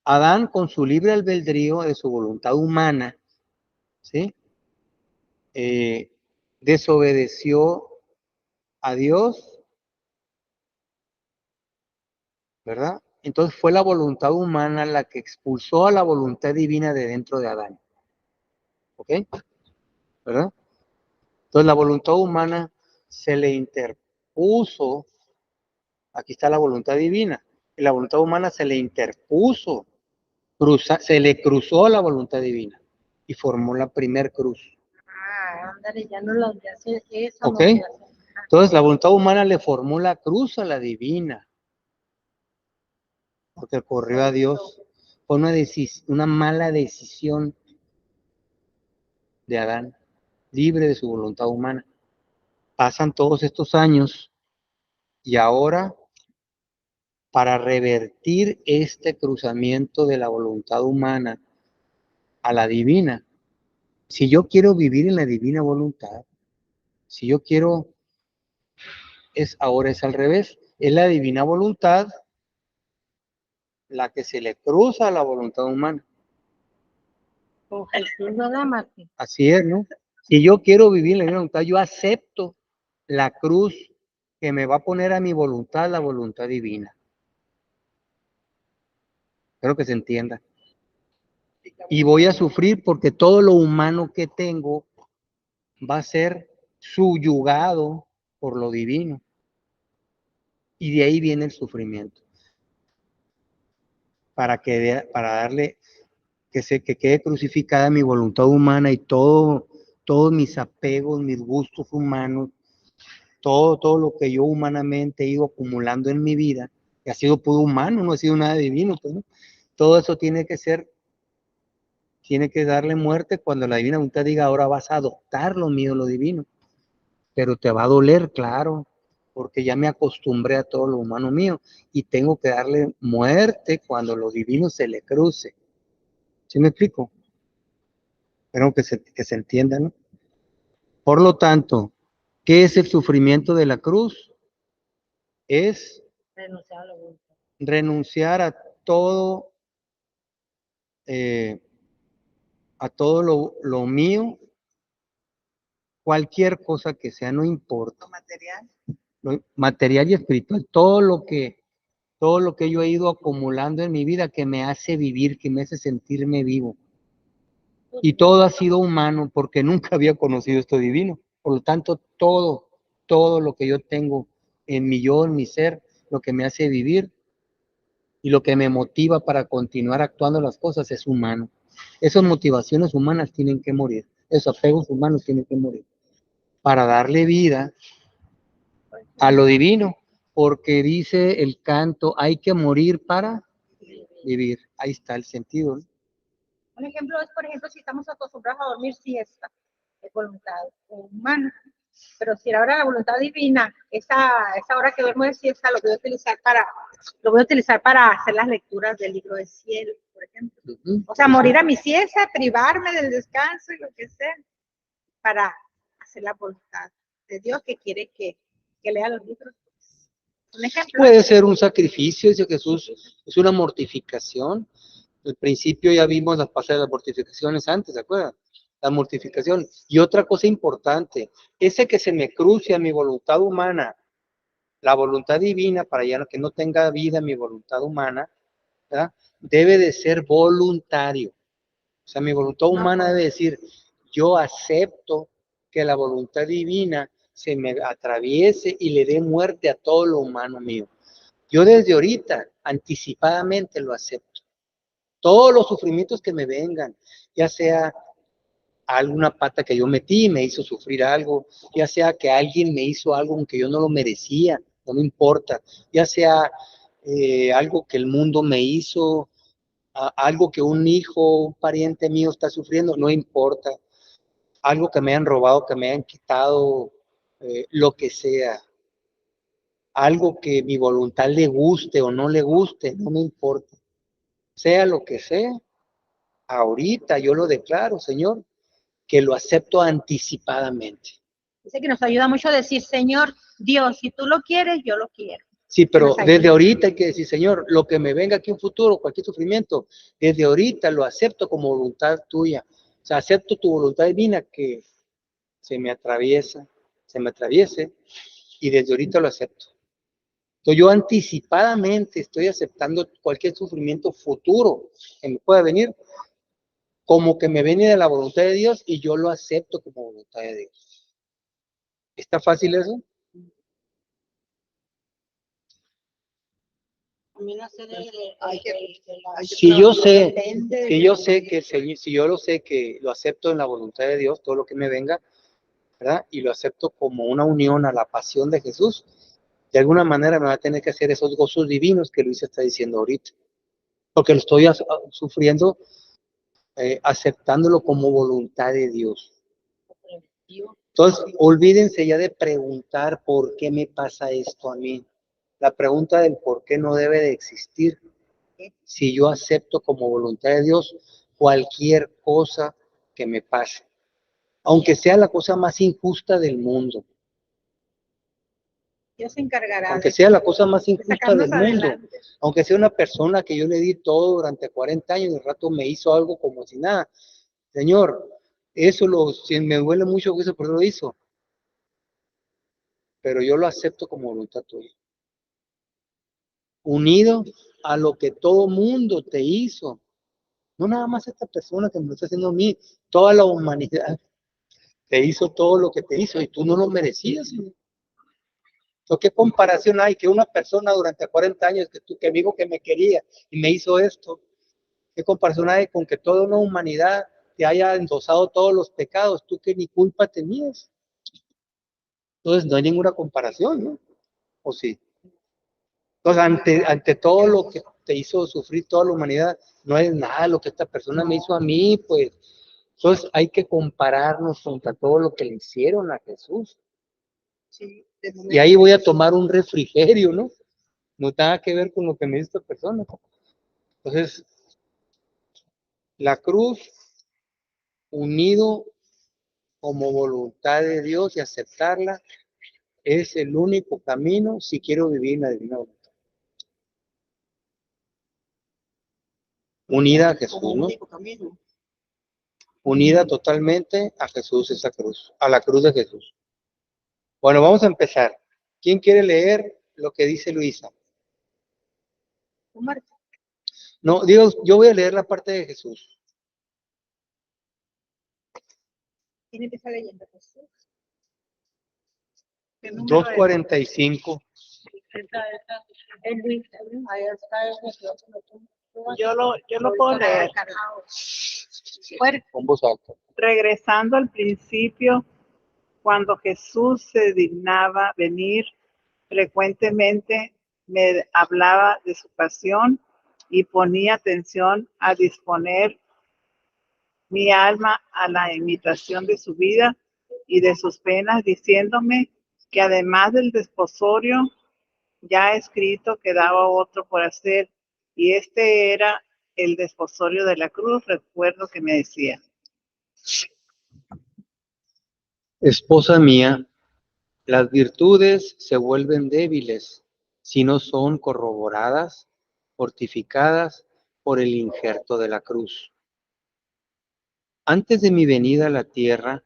Adán, con su libre albedrío de su voluntad humana, ¿sí? Desobedeció a Dios, ¿verdad? Entonces fue la voluntad humana la que expulsó a la voluntad divina de dentro de Adán. ¿Ok? ¿Verdad? Entonces la voluntad humana se le interpuso, aquí está la voluntad divina, y la voluntad humana se le interpuso, se le cruzó a la voluntad divina y formó la primer cruz. Ándale, ya no lo hace eso. ¿Ok? No lo hace. Entonces la voluntad humana le formó la cruz a la divina, porque corrió a Dios. Fue una mala decisión de Adán, libre de su voluntad humana. Pasan todos estos años y ahora, para revertir este cruzamiento de la voluntad humana a la divina, si yo quiero vivir en la divina voluntad, si yo quiero, ahora es al revés, es la divina voluntad la que se le cruza a la voluntad humana. Con Jesús, ¿verdad, Martín? Así es, ¿no? Si yo quiero vivir en la divina voluntad, yo acepto la cruz que me va a poner a mi voluntad la voluntad divina. Espero que se entienda. Y voy a sufrir porque todo lo humano que tengo va a ser subyugado por lo divino. Y de ahí viene el sufrimiento. Para darle que quede crucificada mi voluntad humana y todos mis apegos, mis gustos humanos, todo lo que yo humanamente he ido acumulando en mi vida, Y ha sido puro humano, no ha sido nada divino, pues, ¿no? Todo eso tiene que darle muerte cuando la divina voluntad diga, ahora vas a adoptar lo mío, lo divino. Pero te va a doler, claro, porque ya me acostumbré a todo lo humano mío y tengo que darle muerte cuando lo divino se le cruce. ¿Sí me explico? Espero que se entienda, ¿no? Por lo tanto, ¿qué es el sufrimiento de la cruz? Es Renunciar a la voluntad. renunciar eh, a todo lo mío, cualquier cosa que sea, no importa. Lo material y espiritual, todo lo que yo he ido acumulando en mi vida que me hace vivir, que me hace sentirme vivo. Y todo ha sido humano porque nunca había conocido esto divino. Por lo tanto, todo lo que yo tengo en mi yo, en mi ser, lo que me hace vivir y lo que me motiva para continuar actuando las cosas es humano. Esas motivaciones humanas tienen que morir. Esos apegos humanos tienen que morir. Para darle vida a lo divino. Porque dice el canto, hay que morir para vivir. Ahí está el sentido, ¿no? Un ejemplo es, por ejemplo, si estamos acostumbrados a dormir siesta, es voluntad humana. Pero si ahora la voluntad divina, esa hora que duermo de siesta, lo voy a utilizar para hacer las lecturas del libro del cielo, por ejemplo. O sea, morir a mi siesta, privarme del descanso y lo que sea, para hacer la voluntad de Dios que quiere que lea los libros. Un ejemplo. Puede ser un sacrificio, dice Jesús, es una mortificación. Al principio ya vimos las pasadas de las mortificaciones antes, ¿se acuerdan? La mortificación. Y otra cosa importante, ese que se me cruce a mi voluntad humana, la voluntad divina, para ya que no tenga vida mi voluntad humana, ¿verdad? Debe de ser voluntario. O sea, mi voluntad humana debe decir, yo acepto que la voluntad divina se me atraviese y le dé muerte a todo lo humano mío. Yo desde ahorita, anticipadamente lo acepto. Todos los sufrimientos que me vengan, ya sea alguna pata que yo metí, me hizo sufrir algo, ya sea que alguien me hizo algo aunque yo no lo merecía, no me importa, ya sea algo que el mundo me hizo, algo que un hijo, un pariente mío está sufriendo, no importa, algo que me hayan robado, que me hayan quitado, lo que sea, algo que mi voluntad le guste o no le guste, no me importa, sea lo que sea, ahorita yo lo declaro, Señor, que lo acepto anticipadamente. Dice que nos ayuda mucho a decir, Señor, Dios, si tú lo quieres, yo lo quiero. Sí, pero desde ahorita hay que decir, Señor, lo que me venga aquí en futuro, cualquier sufrimiento, desde ahorita lo acepto como voluntad tuya. O sea, acepto tu voluntad divina que se me atraviese, y desde ahorita lo acepto. Entonces yo anticipadamente estoy aceptando cualquier sufrimiento futuro que me pueda venir, como que me viene de la voluntad de Dios y yo lo acepto como voluntad de Dios. ¿Está fácil eso? Si yo sé que lo acepto en la voluntad de Dios, todo lo que me venga, ¿verdad? Y lo acepto como una unión a la pasión de Jesús, de alguna manera me va a tener que hacer esos gozos divinos que Luis está diciendo ahorita, porque lo estoy sufriendo, aceptándolo como voluntad de Dios. Entonces, olvídense ya de preguntar por qué me pasa esto a mí. La pregunta del por qué no debe de existir. Si yo acepto como voluntad de Dios cualquier cosa que me pase, aunque sea la cosa más injusta del mundo, Dios se encargará. Aunque sea la cosa más injusta del mundo, aunque sea una persona que yo le di todo durante 40 años y de rato me hizo algo como si nada. Señor, si me duele mucho que eso por lo hizo, pero yo lo acepto como voluntad tuya. Unido a lo que todo mundo te hizo. No nada más esta persona que me lo está haciendo a mí, toda la humanidad te hizo todo lo que te hizo y tú no lo merecías. ¿O qué comparación hay que una persona durante 40 años que me dijo que me quería y me hizo esto? ¿Qué comparación hay con que toda una humanidad te haya endosado todos los pecados, tú que ni culpa tenías? Entonces no hay ninguna comparación, ¿no? ¿O sí? Entonces, ante todo lo que te hizo sufrir toda la humanidad, no es nada lo que esta persona me hizo a mí, pues. Entonces hay que compararnos contra todo lo que le hicieron a Jesús. Sí, de Y momento. ahí voy a tomar un refrigerio, ¿no? No tiene que ver con lo que me hizo esta persona. Entonces, la cruz, unido como voluntad de Dios y aceptarla, es el único camino si quiero vivir en la divina voluntad. Unida a Jesús, Como ¿no? único camino. Unida totalmente a Jesús, esa cruz, a la cruz de Jesús. Bueno, vamos a empezar. ¿Quién quiere leer lo que dice Luisa? Omar, No, digo, yo voy a leer la parte de Jesús. ¿quién empieza leyendo? Jesús. ¿Qué número es? 2:45. El Luis, Ahí está el 18. Yo lo puedo leer. Fuerte. Con voz alta. Regresando al principio, cuando Jesús se dignaba venir, frecuentemente me hablaba de su pasión y ponía atención a disponer mi alma a la imitación de su vida y de sus penas, diciéndome que además del desposorio ya escrito quedaba otro por hacer, y este era el desposorio de la cruz. Recuerdo que me decía: Esposa mía, las virtudes se vuelven débiles si no son corroboradas, fortificadas por el injerto de la cruz. Antes de mi venida a la tierra,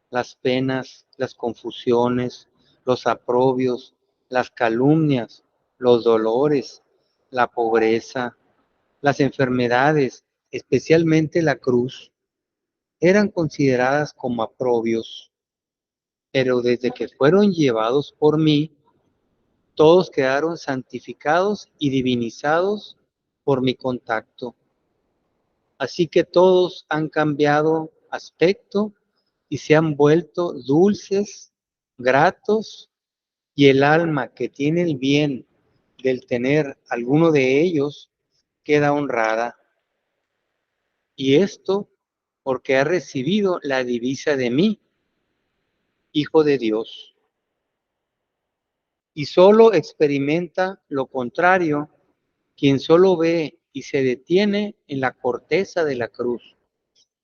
las penas, las confusiones, los aprobios, las calumnias, los dolores, la pobreza, las enfermedades, especialmente la cruz, eran consideradas como aprobios, pero desde que fueron llevados por mí, todos quedaron santificados y divinizados por mi contacto. Así que todos han cambiado aspecto y se han vuelto dulces, gratos, y el alma que tiene el bien del tener alguno de ellos queda honrada. Y esto porque ha recibido la divisa de mí, Hijo de Dios. Y solo experimenta lo contrario quien solo ve y se detiene en la corteza de la cruz,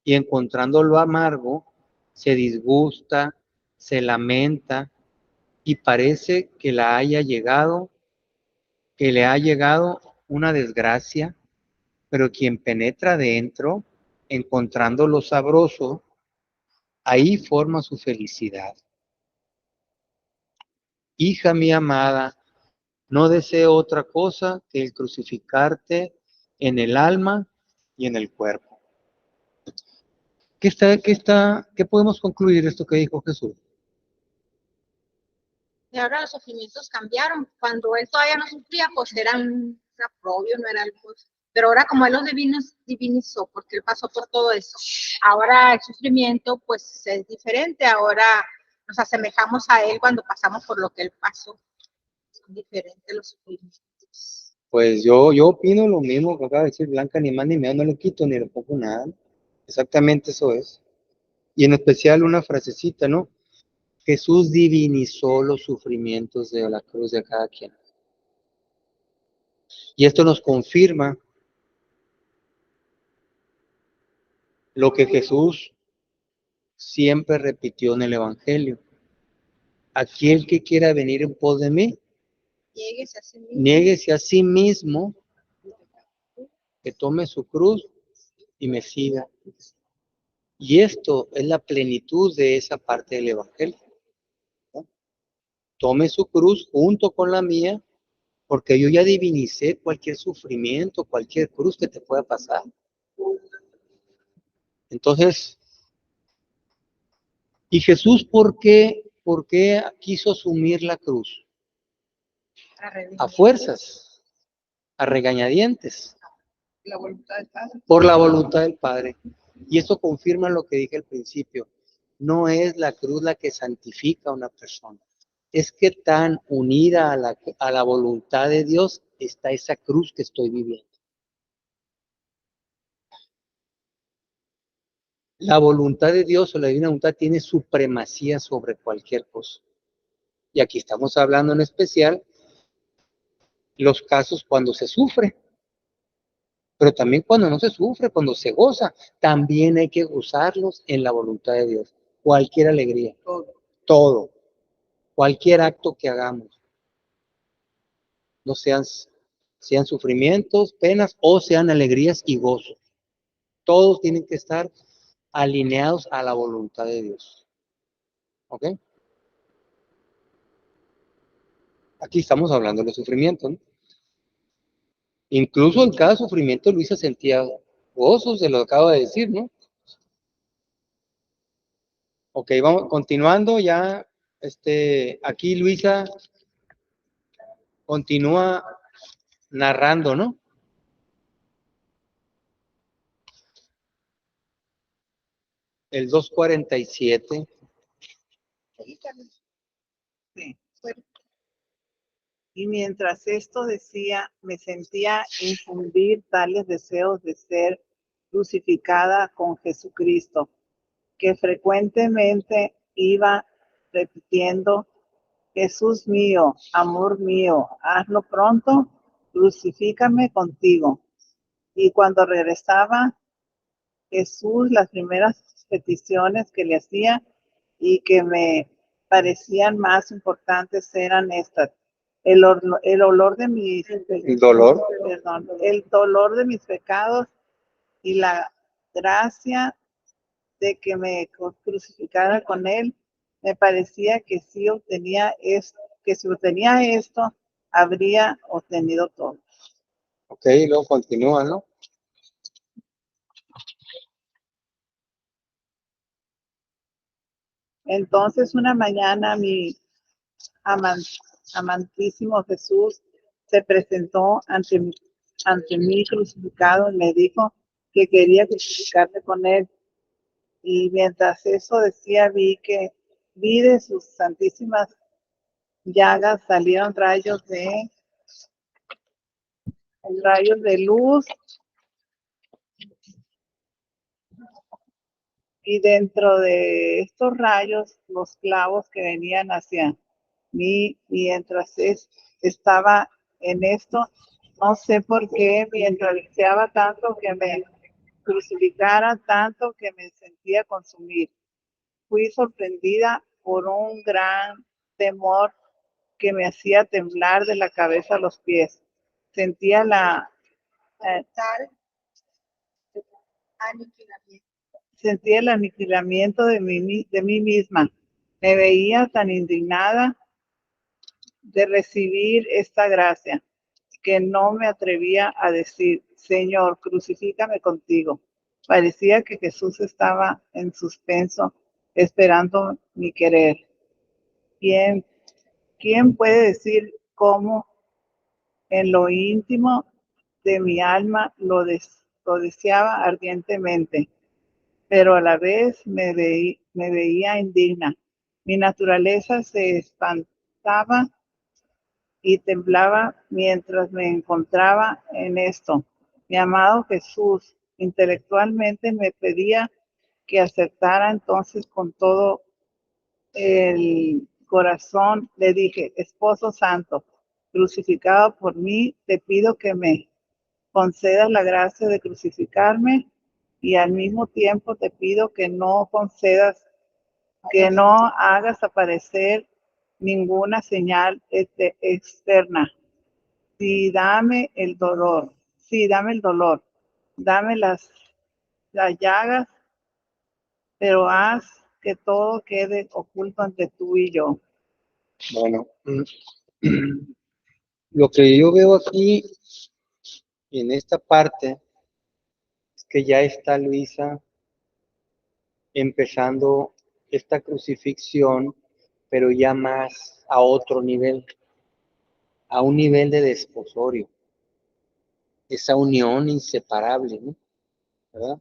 y encontrando lo amargo, se disgusta, se lamenta, y parece que le haya llegado una desgracia, pero quien penetra dentro, encontrando lo sabroso, ahí forma su felicidad. Hija mía amada, no deseo otra cosa que el crucificarte en el alma y en el cuerpo. ¿Qué podemos concluir de esto que dijo Jesús? Y ahora los sufrimientos cambiaron. Cuando él todavía no sufría, pues eran un aprobio, no era algo. Pero ahora como él los divinizó, porque él pasó por todo eso, ahora el sufrimiento pues es diferente. Ahora nos asemejamos a él cuando pasamos por lo que él pasó. Son diferentes los sufrimientos. Pues yo opino lo mismo que acaba de decir Blanca, ni más ni menos, no le quito ni le pongo nada. Exactamente eso es. Y en especial una frasecita, ¿no? Jesús divinizó los sufrimientos de la cruz de cada quien. Y esto nos confirma lo que Jesús siempre repitió en el Evangelio. Aquel que quiera venir en pos de mí, niéguese a sí mismo, que tome su cruz y me siga. Y esto es la plenitud de esa parte del Evangelio, ¿no? Tome su cruz junto con la mía, porque yo ya divinicé cualquier sufrimiento, cualquier cruz que te pueda pasar. Entonces, ¿y Jesús por qué quiso asumir la cruz? A fuerzas, a regañadientes, La voluntad del Padre. por la voluntad del Padre. Y esto confirma lo que dije al principio. No es la cruz la que santifica a una persona, es que tan unida a la voluntad de Dios está esa cruz que estoy viviendo. La voluntad de Dios o la divina voluntad tiene supremacía sobre cualquier cosa. Y aquí estamos hablando en especial los casos cuando se sufre, pero también cuando no se sufre, cuando se goza, también hay que gozarlos en la voluntad de Dios. Cualquier alegría, todo, cualquier acto que hagamos, no sean sufrimientos, penas o sean alegrías y gozos. Todos tienen que estar alineados a la voluntad de Dios. ¿Ok? Aquí estamos hablando de los sufrimientos, ¿no? Incluso en cada sufrimiento Luisa sentía gozo, se lo acabo de decir, ¿no? Ok, vamos continuando ya. Aquí Luisa continúa narrando, ¿no? El 247. Sí. Y mientras esto decía, me sentía infundir tales deseos de ser crucificada con Jesucristo, que frecuentemente iba repitiendo: Jesús mío, amor mío, hazlo pronto, crucifícame contigo. Y cuando regresaba Jesús, las primeras peticiones que le hacía y que me parecían más importantes eran estas: el olor de mis dolor. perdón, el dolor de mis pecados y la gracia de que me crucificara con él. Me parecía que si obtenía esto, habría obtenido todo. Ok, luego continúa, ¿no? Entonces una mañana mi amantísimo Jesús se presentó ante mí crucificado y me dijo que quería crucificarme con él. Y mientras eso decía, vi de sus santísimas llagas salieron rayos de luz, y dentro de estos rayos los clavos que venían hacia mí. Mientras estaba en esto, no sé por qué, mientras deseaba tanto que me crucificara, tanto que me sentía consumir. Fui sorprendida por un gran temor que me hacía temblar de la cabeza a los pies. Sentía sentía el aniquilamiento de mí misma. Me veía tan indignada de recibir esta gracia que no me atrevía a decir: Señor, crucifícame contigo. Parecía que Jesús estaba en suspenso, esperando mi querer. ¿Quién puede decir cómo en lo íntimo de mi alma lo deseaba ardientemente? Pero a la vez me veía indigna. Mi naturaleza se espantaba y temblaba mientras me encontraba en esto. Mi amado Jesús intelectualmente me pedía que aceptara. Entonces con todo el corazón le dije: Esposo santo, crucificado por mí, te pido que me concedas la gracia de crucificarme, y al mismo tiempo te pido que no hagas aparecer ninguna señal externa. Dame el dolor, dame las llagas, pero haz que todo quede oculto entre tú y yo. Bueno, lo que yo veo aquí en esta parte es que ya está Luisa empezando esta crucifixión, pero ya más a otro nivel, a un nivel de desposorio, esa unión inseparable, ¿no? ¿Verdad?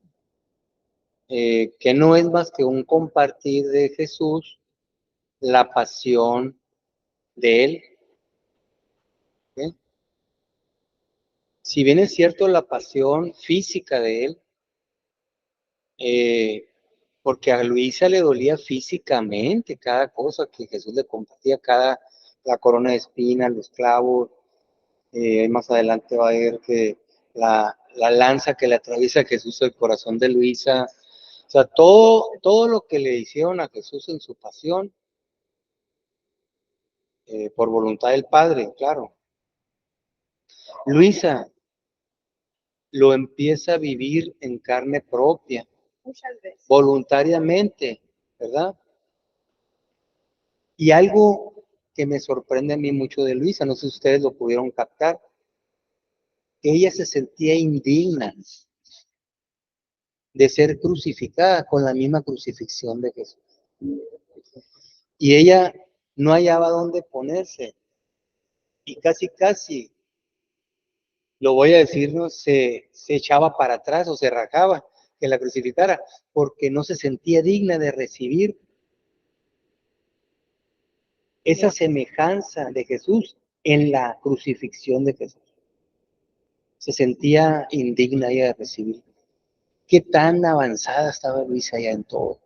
Que no es más que un compartir de Jesús la pasión, de él. ¿Ok? Si bien es cierto la pasión física de él, porque a Luisa le dolía físicamente cada cosa que Jesús le compartía, la corona de espinas, los clavos, más adelante va a ver que la lanza que le atraviesa a Jesús el corazón de Luisa, o sea, todo lo que le hicieron a Jesús en su pasión, por voluntad del Padre, claro. Luisa lo empieza a vivir en carne propia, Muchas veces. voluntariamente, ¿verdad? Y algo que me sorprende a mí mucho de Luisa, no sé si ustedes lo pudieron captar, que ella se sentía indigna de ser crucificada con la misma crucifixión de Jesús. Y ella no hallaba dónde ponerse. Y casi, lo voy a decir, ¿no? Se echaba para atrás o se rajaba que la crucificara, porque no se sentía digna de recibir esa semejanza de Jesús en la crucifixión de Jesús. Se sentía indigna ella de recibir. Qué tan avanzada estaba Luisa ya en todo.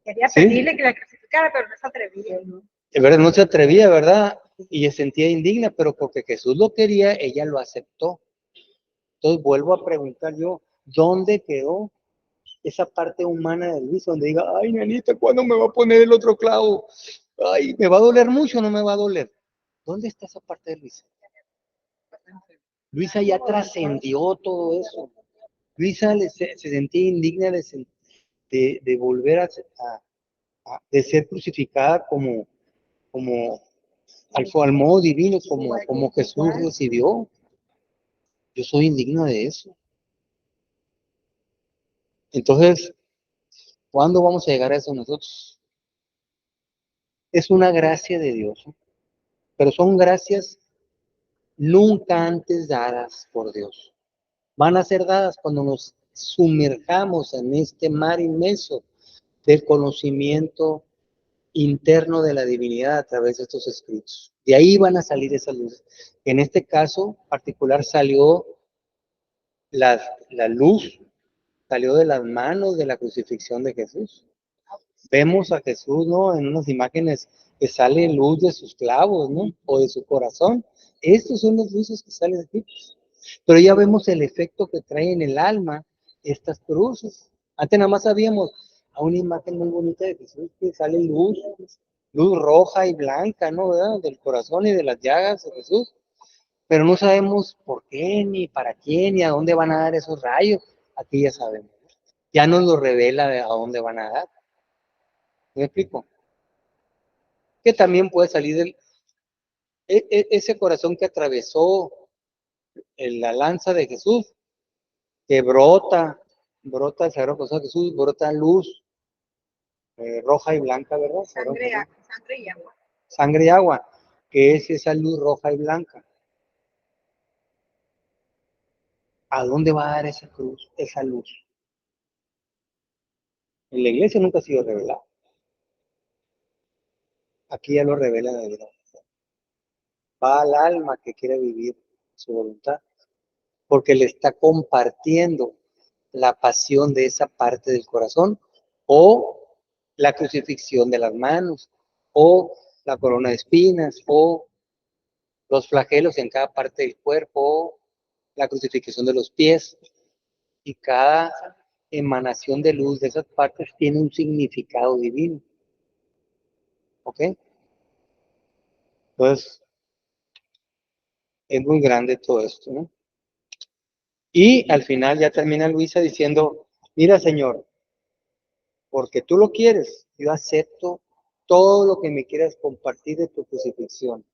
Quería ¿Sí? pedirle que la crucificara, pero no se atrevía, ¿no? De verdad, no se atrevía, ¿verdad? Y se sentía indigna, pero porque Jesús lo quería, ella lo aceptó. Entonces vuelvo a preguntar yo, ¿dónde quedó esa parte humana de Luisa donde diga, ay, nanita, ¿cuándo me va a poner el otro clavo? Ay, ¿me va a doler mucho o no me va a doler? ¿Dónde está esa parte de Luisa? Luisa ya trascendió todo eso. Luisa se sentía indigna de volver de ser crucificada como al modo divino, como Jesús recibió. Yo soy indigno de eso. Entonces, ¿cuándo vamos a llegar a eso nosotros? Es una gracia de Dios, ¿no? Pero son gracias nunca antes dadas por Dios. Van a ser dadas cuando nos sumerjamos en este mar inmenso del conocimiento interno de la divinidad a través de estos escritos. De ahí van a salir esas luces. En este caso particular salió la luz, salió de las manos de la crucifixión de Jesús. Vemos a Jesús, ¿no? En unas imágenes que sale luz de sus clavos, ¿no? O de su corazón. Estos son las luces que salen aquí. Pero ya vemos el efecto que trae en el alma estas cruces. Antes nada más sabíamos a una imagen muy bonita de Jesús que sale luz roja y blanca, ¿no? ¿Verdad? Del corazón y de las llagas de Jesús. Pero no sabemos por qué, ni para quién, ni a dónde van a dar esos rayos. Aquí ya sabemos. Ya nos lo revela a dónde van a dar. ¿Me explico? Que también puede salir ese corazón que atravesó la lanza de Jesús, que brota el Sagrado Corazón de Jesús, brota luz roja y blanca, ¿verdad? Sangre y agua. Sangre y agua, que es esa luz roja y blanca. ¿A dónde va a dar esa cruz, esa luz? En la iglesia nunca ha sido revelado. Aquí ya lo revela la verdad. Va al alma que quiere vivir su voluntad, porque le está compartiendo la pasión de esa parte del corazón, o la crucifixión de las manos, o la corona de espinas, o los flagelos en cada parte del cuerpo, o la crucifixión de los pies. Y cada emanación de luz de esas partes tiene un significado divino. ¿Ok? Entonces, es muy grande todo esto, ¿no? Y al final ya termina Luisa diciendo, mira, Señor, porque tú lo quieres, yo acepto todo lo que me quieras compartir de tu crucifixión.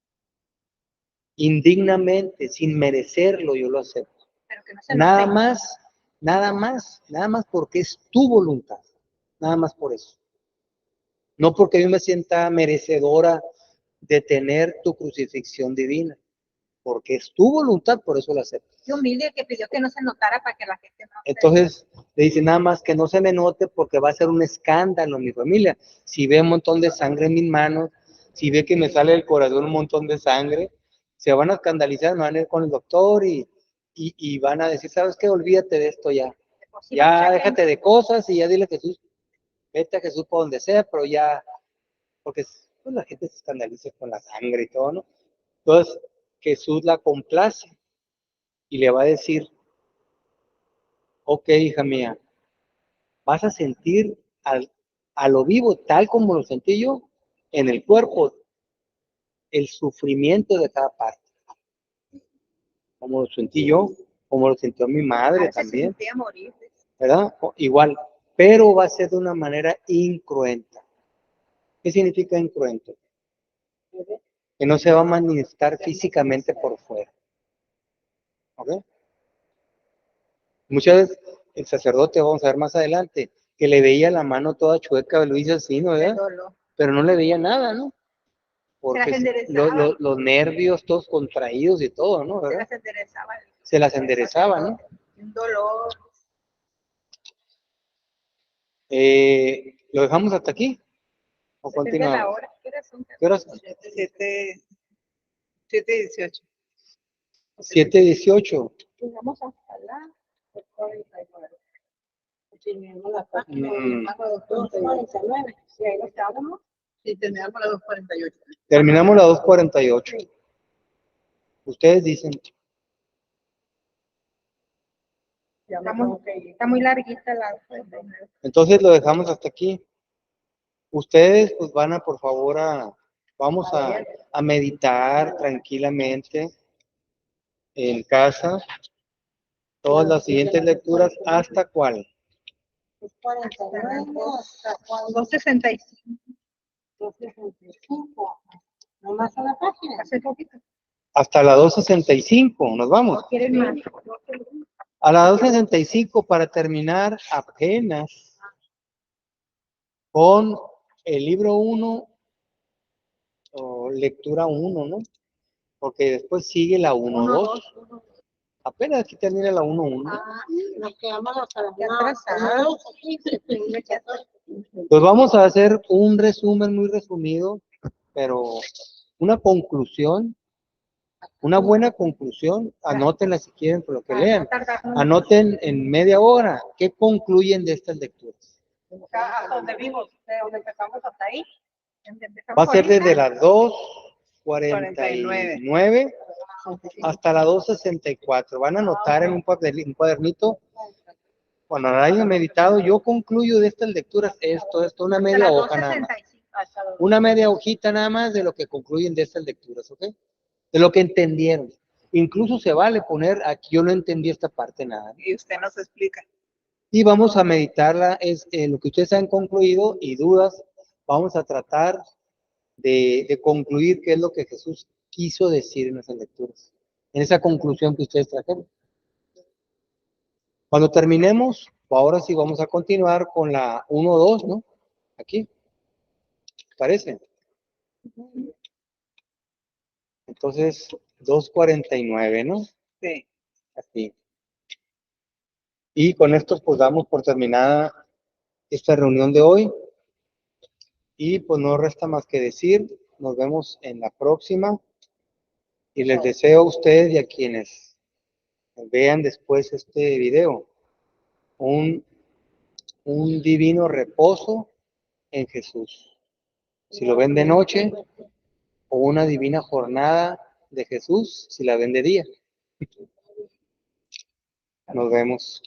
Indignamente, sin merecerlo, yo lo acepto. Pero que no se Nada note. nada más porque es tu voluntad. Nada más por eso. No porque yo me sienta merecedora de tener tu crucifixión divina, porque es tu voluntad, por eso lo acepto. Qué humilde que pidió que no se notara para que la gente no se... Entonces le dice nada más que no se me note porque va a ser un escándalo en mi familia. Si ve un montón de sangre en mis manos, Si ve que me sale del corazón un montón de sangre, se van a escandalizar, me van a ir con el doctor y van a decir, ¿sabes qué? Olvídate de esto ya. Pues sí, Ya mucha déjate gente. de cosas y ya dile a Jesús, vete a Jesús por donde sea, pero ya, porque pues, la gente se escandaliza con la sangre y todo, ¿no? Entonces, Jesús la complace y le va a decir, ok, hija mía, vas a sentir a lo vivo, tal como lo sentí yo, en el cuerpo, el sufrimiento de cada parte, como lo sentí yo, como lo sintió mi A madre veces se también, sentía morir. ¿verdad? Igual, pero va a ser de una manera incruenta. ¿Qué significa incruento? Que no se va a manifestar físicamente por fuera. ¿Ok? Muchas veces el sacerdote, vamos a ver más adelante, que le veía la mano toda chueca, lo hizo así, ¿no? De ¿Verdad? dolor. Pero no le veía nada, ¿no? Se Porque las enderezaba. los nervios todos contraídos y todo, ¿no? Se ¿Verdad? las enderezaba. Se las enderezaba, ¿no? Un dolor. ¿Lo dejamos hasta aquí? ¿O Depende de la continuamos? hora. ¿Qué horas son? ¿Qué horas? 7:18. 7:18. Llegamos hasta la 49. Continuemos la página Mm. 249. Si ahí estábamos. Y terminamos a las 2:48. Terminamos la 2:48. Ustedes dicen, Está muy larguita la 49. entonces lo dejamos hasta aquí. Ustedes pues van a, por favor, vamos a meditar tranquilamente en casa. Todas las siguientes lecturas, ¿hasta cuál? 265. 265. Nomás a la página. Hace poquito. Hasta la 265, nos vamos. ¿Quieren más? A la 265 para terminar apenas con el libro 1 o lectura 1, ¿no? Porque después sigue la 1-2. Apenas aquí termina la 1-1. Nos quedamos hasta la atrasados. Pues vamos a hacer un resumen muy resumido, pero una conclusión, una buena conclusión. Anótenla si quieren por lo que lean. Anoten en media hora qué concluyen de estas lecturas. Hasta donde vimos, de donde empezamos hasta ahí. Va a ser desde las 2:49 hasta las 2:64. Van a anotar en un cuadernito. Cuando hayan meditado, yo concluyo de estas lecturas esto, una media hoja nada más. Una media hojita nada más de lo que concluyen de estas lecturas, ¿ok? De lo que entendieron. Incluso se vale poner aquí, yo no entendí esta parte nada. Y usted nos explica. Y vamos a meditarla, es lo que ustedes han concluido y dudas, vamos a tratar de concluir qué es lo que Jesús quiso decir en esas lecturas, en esa conclusión que ustedes trajeron. Cuando terminemos, ahora sí vamos a continuar con la 1-2, ¿no? Aquí, ¿parece? Entonces, 2:49, ¿no? Sí. Aquí. Y con esto pues damos por terminada esta reunión de hoy. Y pues no resta más que decir, nos vemos en la próxima. Y les deseo a ustedes y a quienes vean después este video, un divino reposo en Jesús. Si lo ven de noche, o una divina jornada de Jesús, si la ven de día. Nos vemos.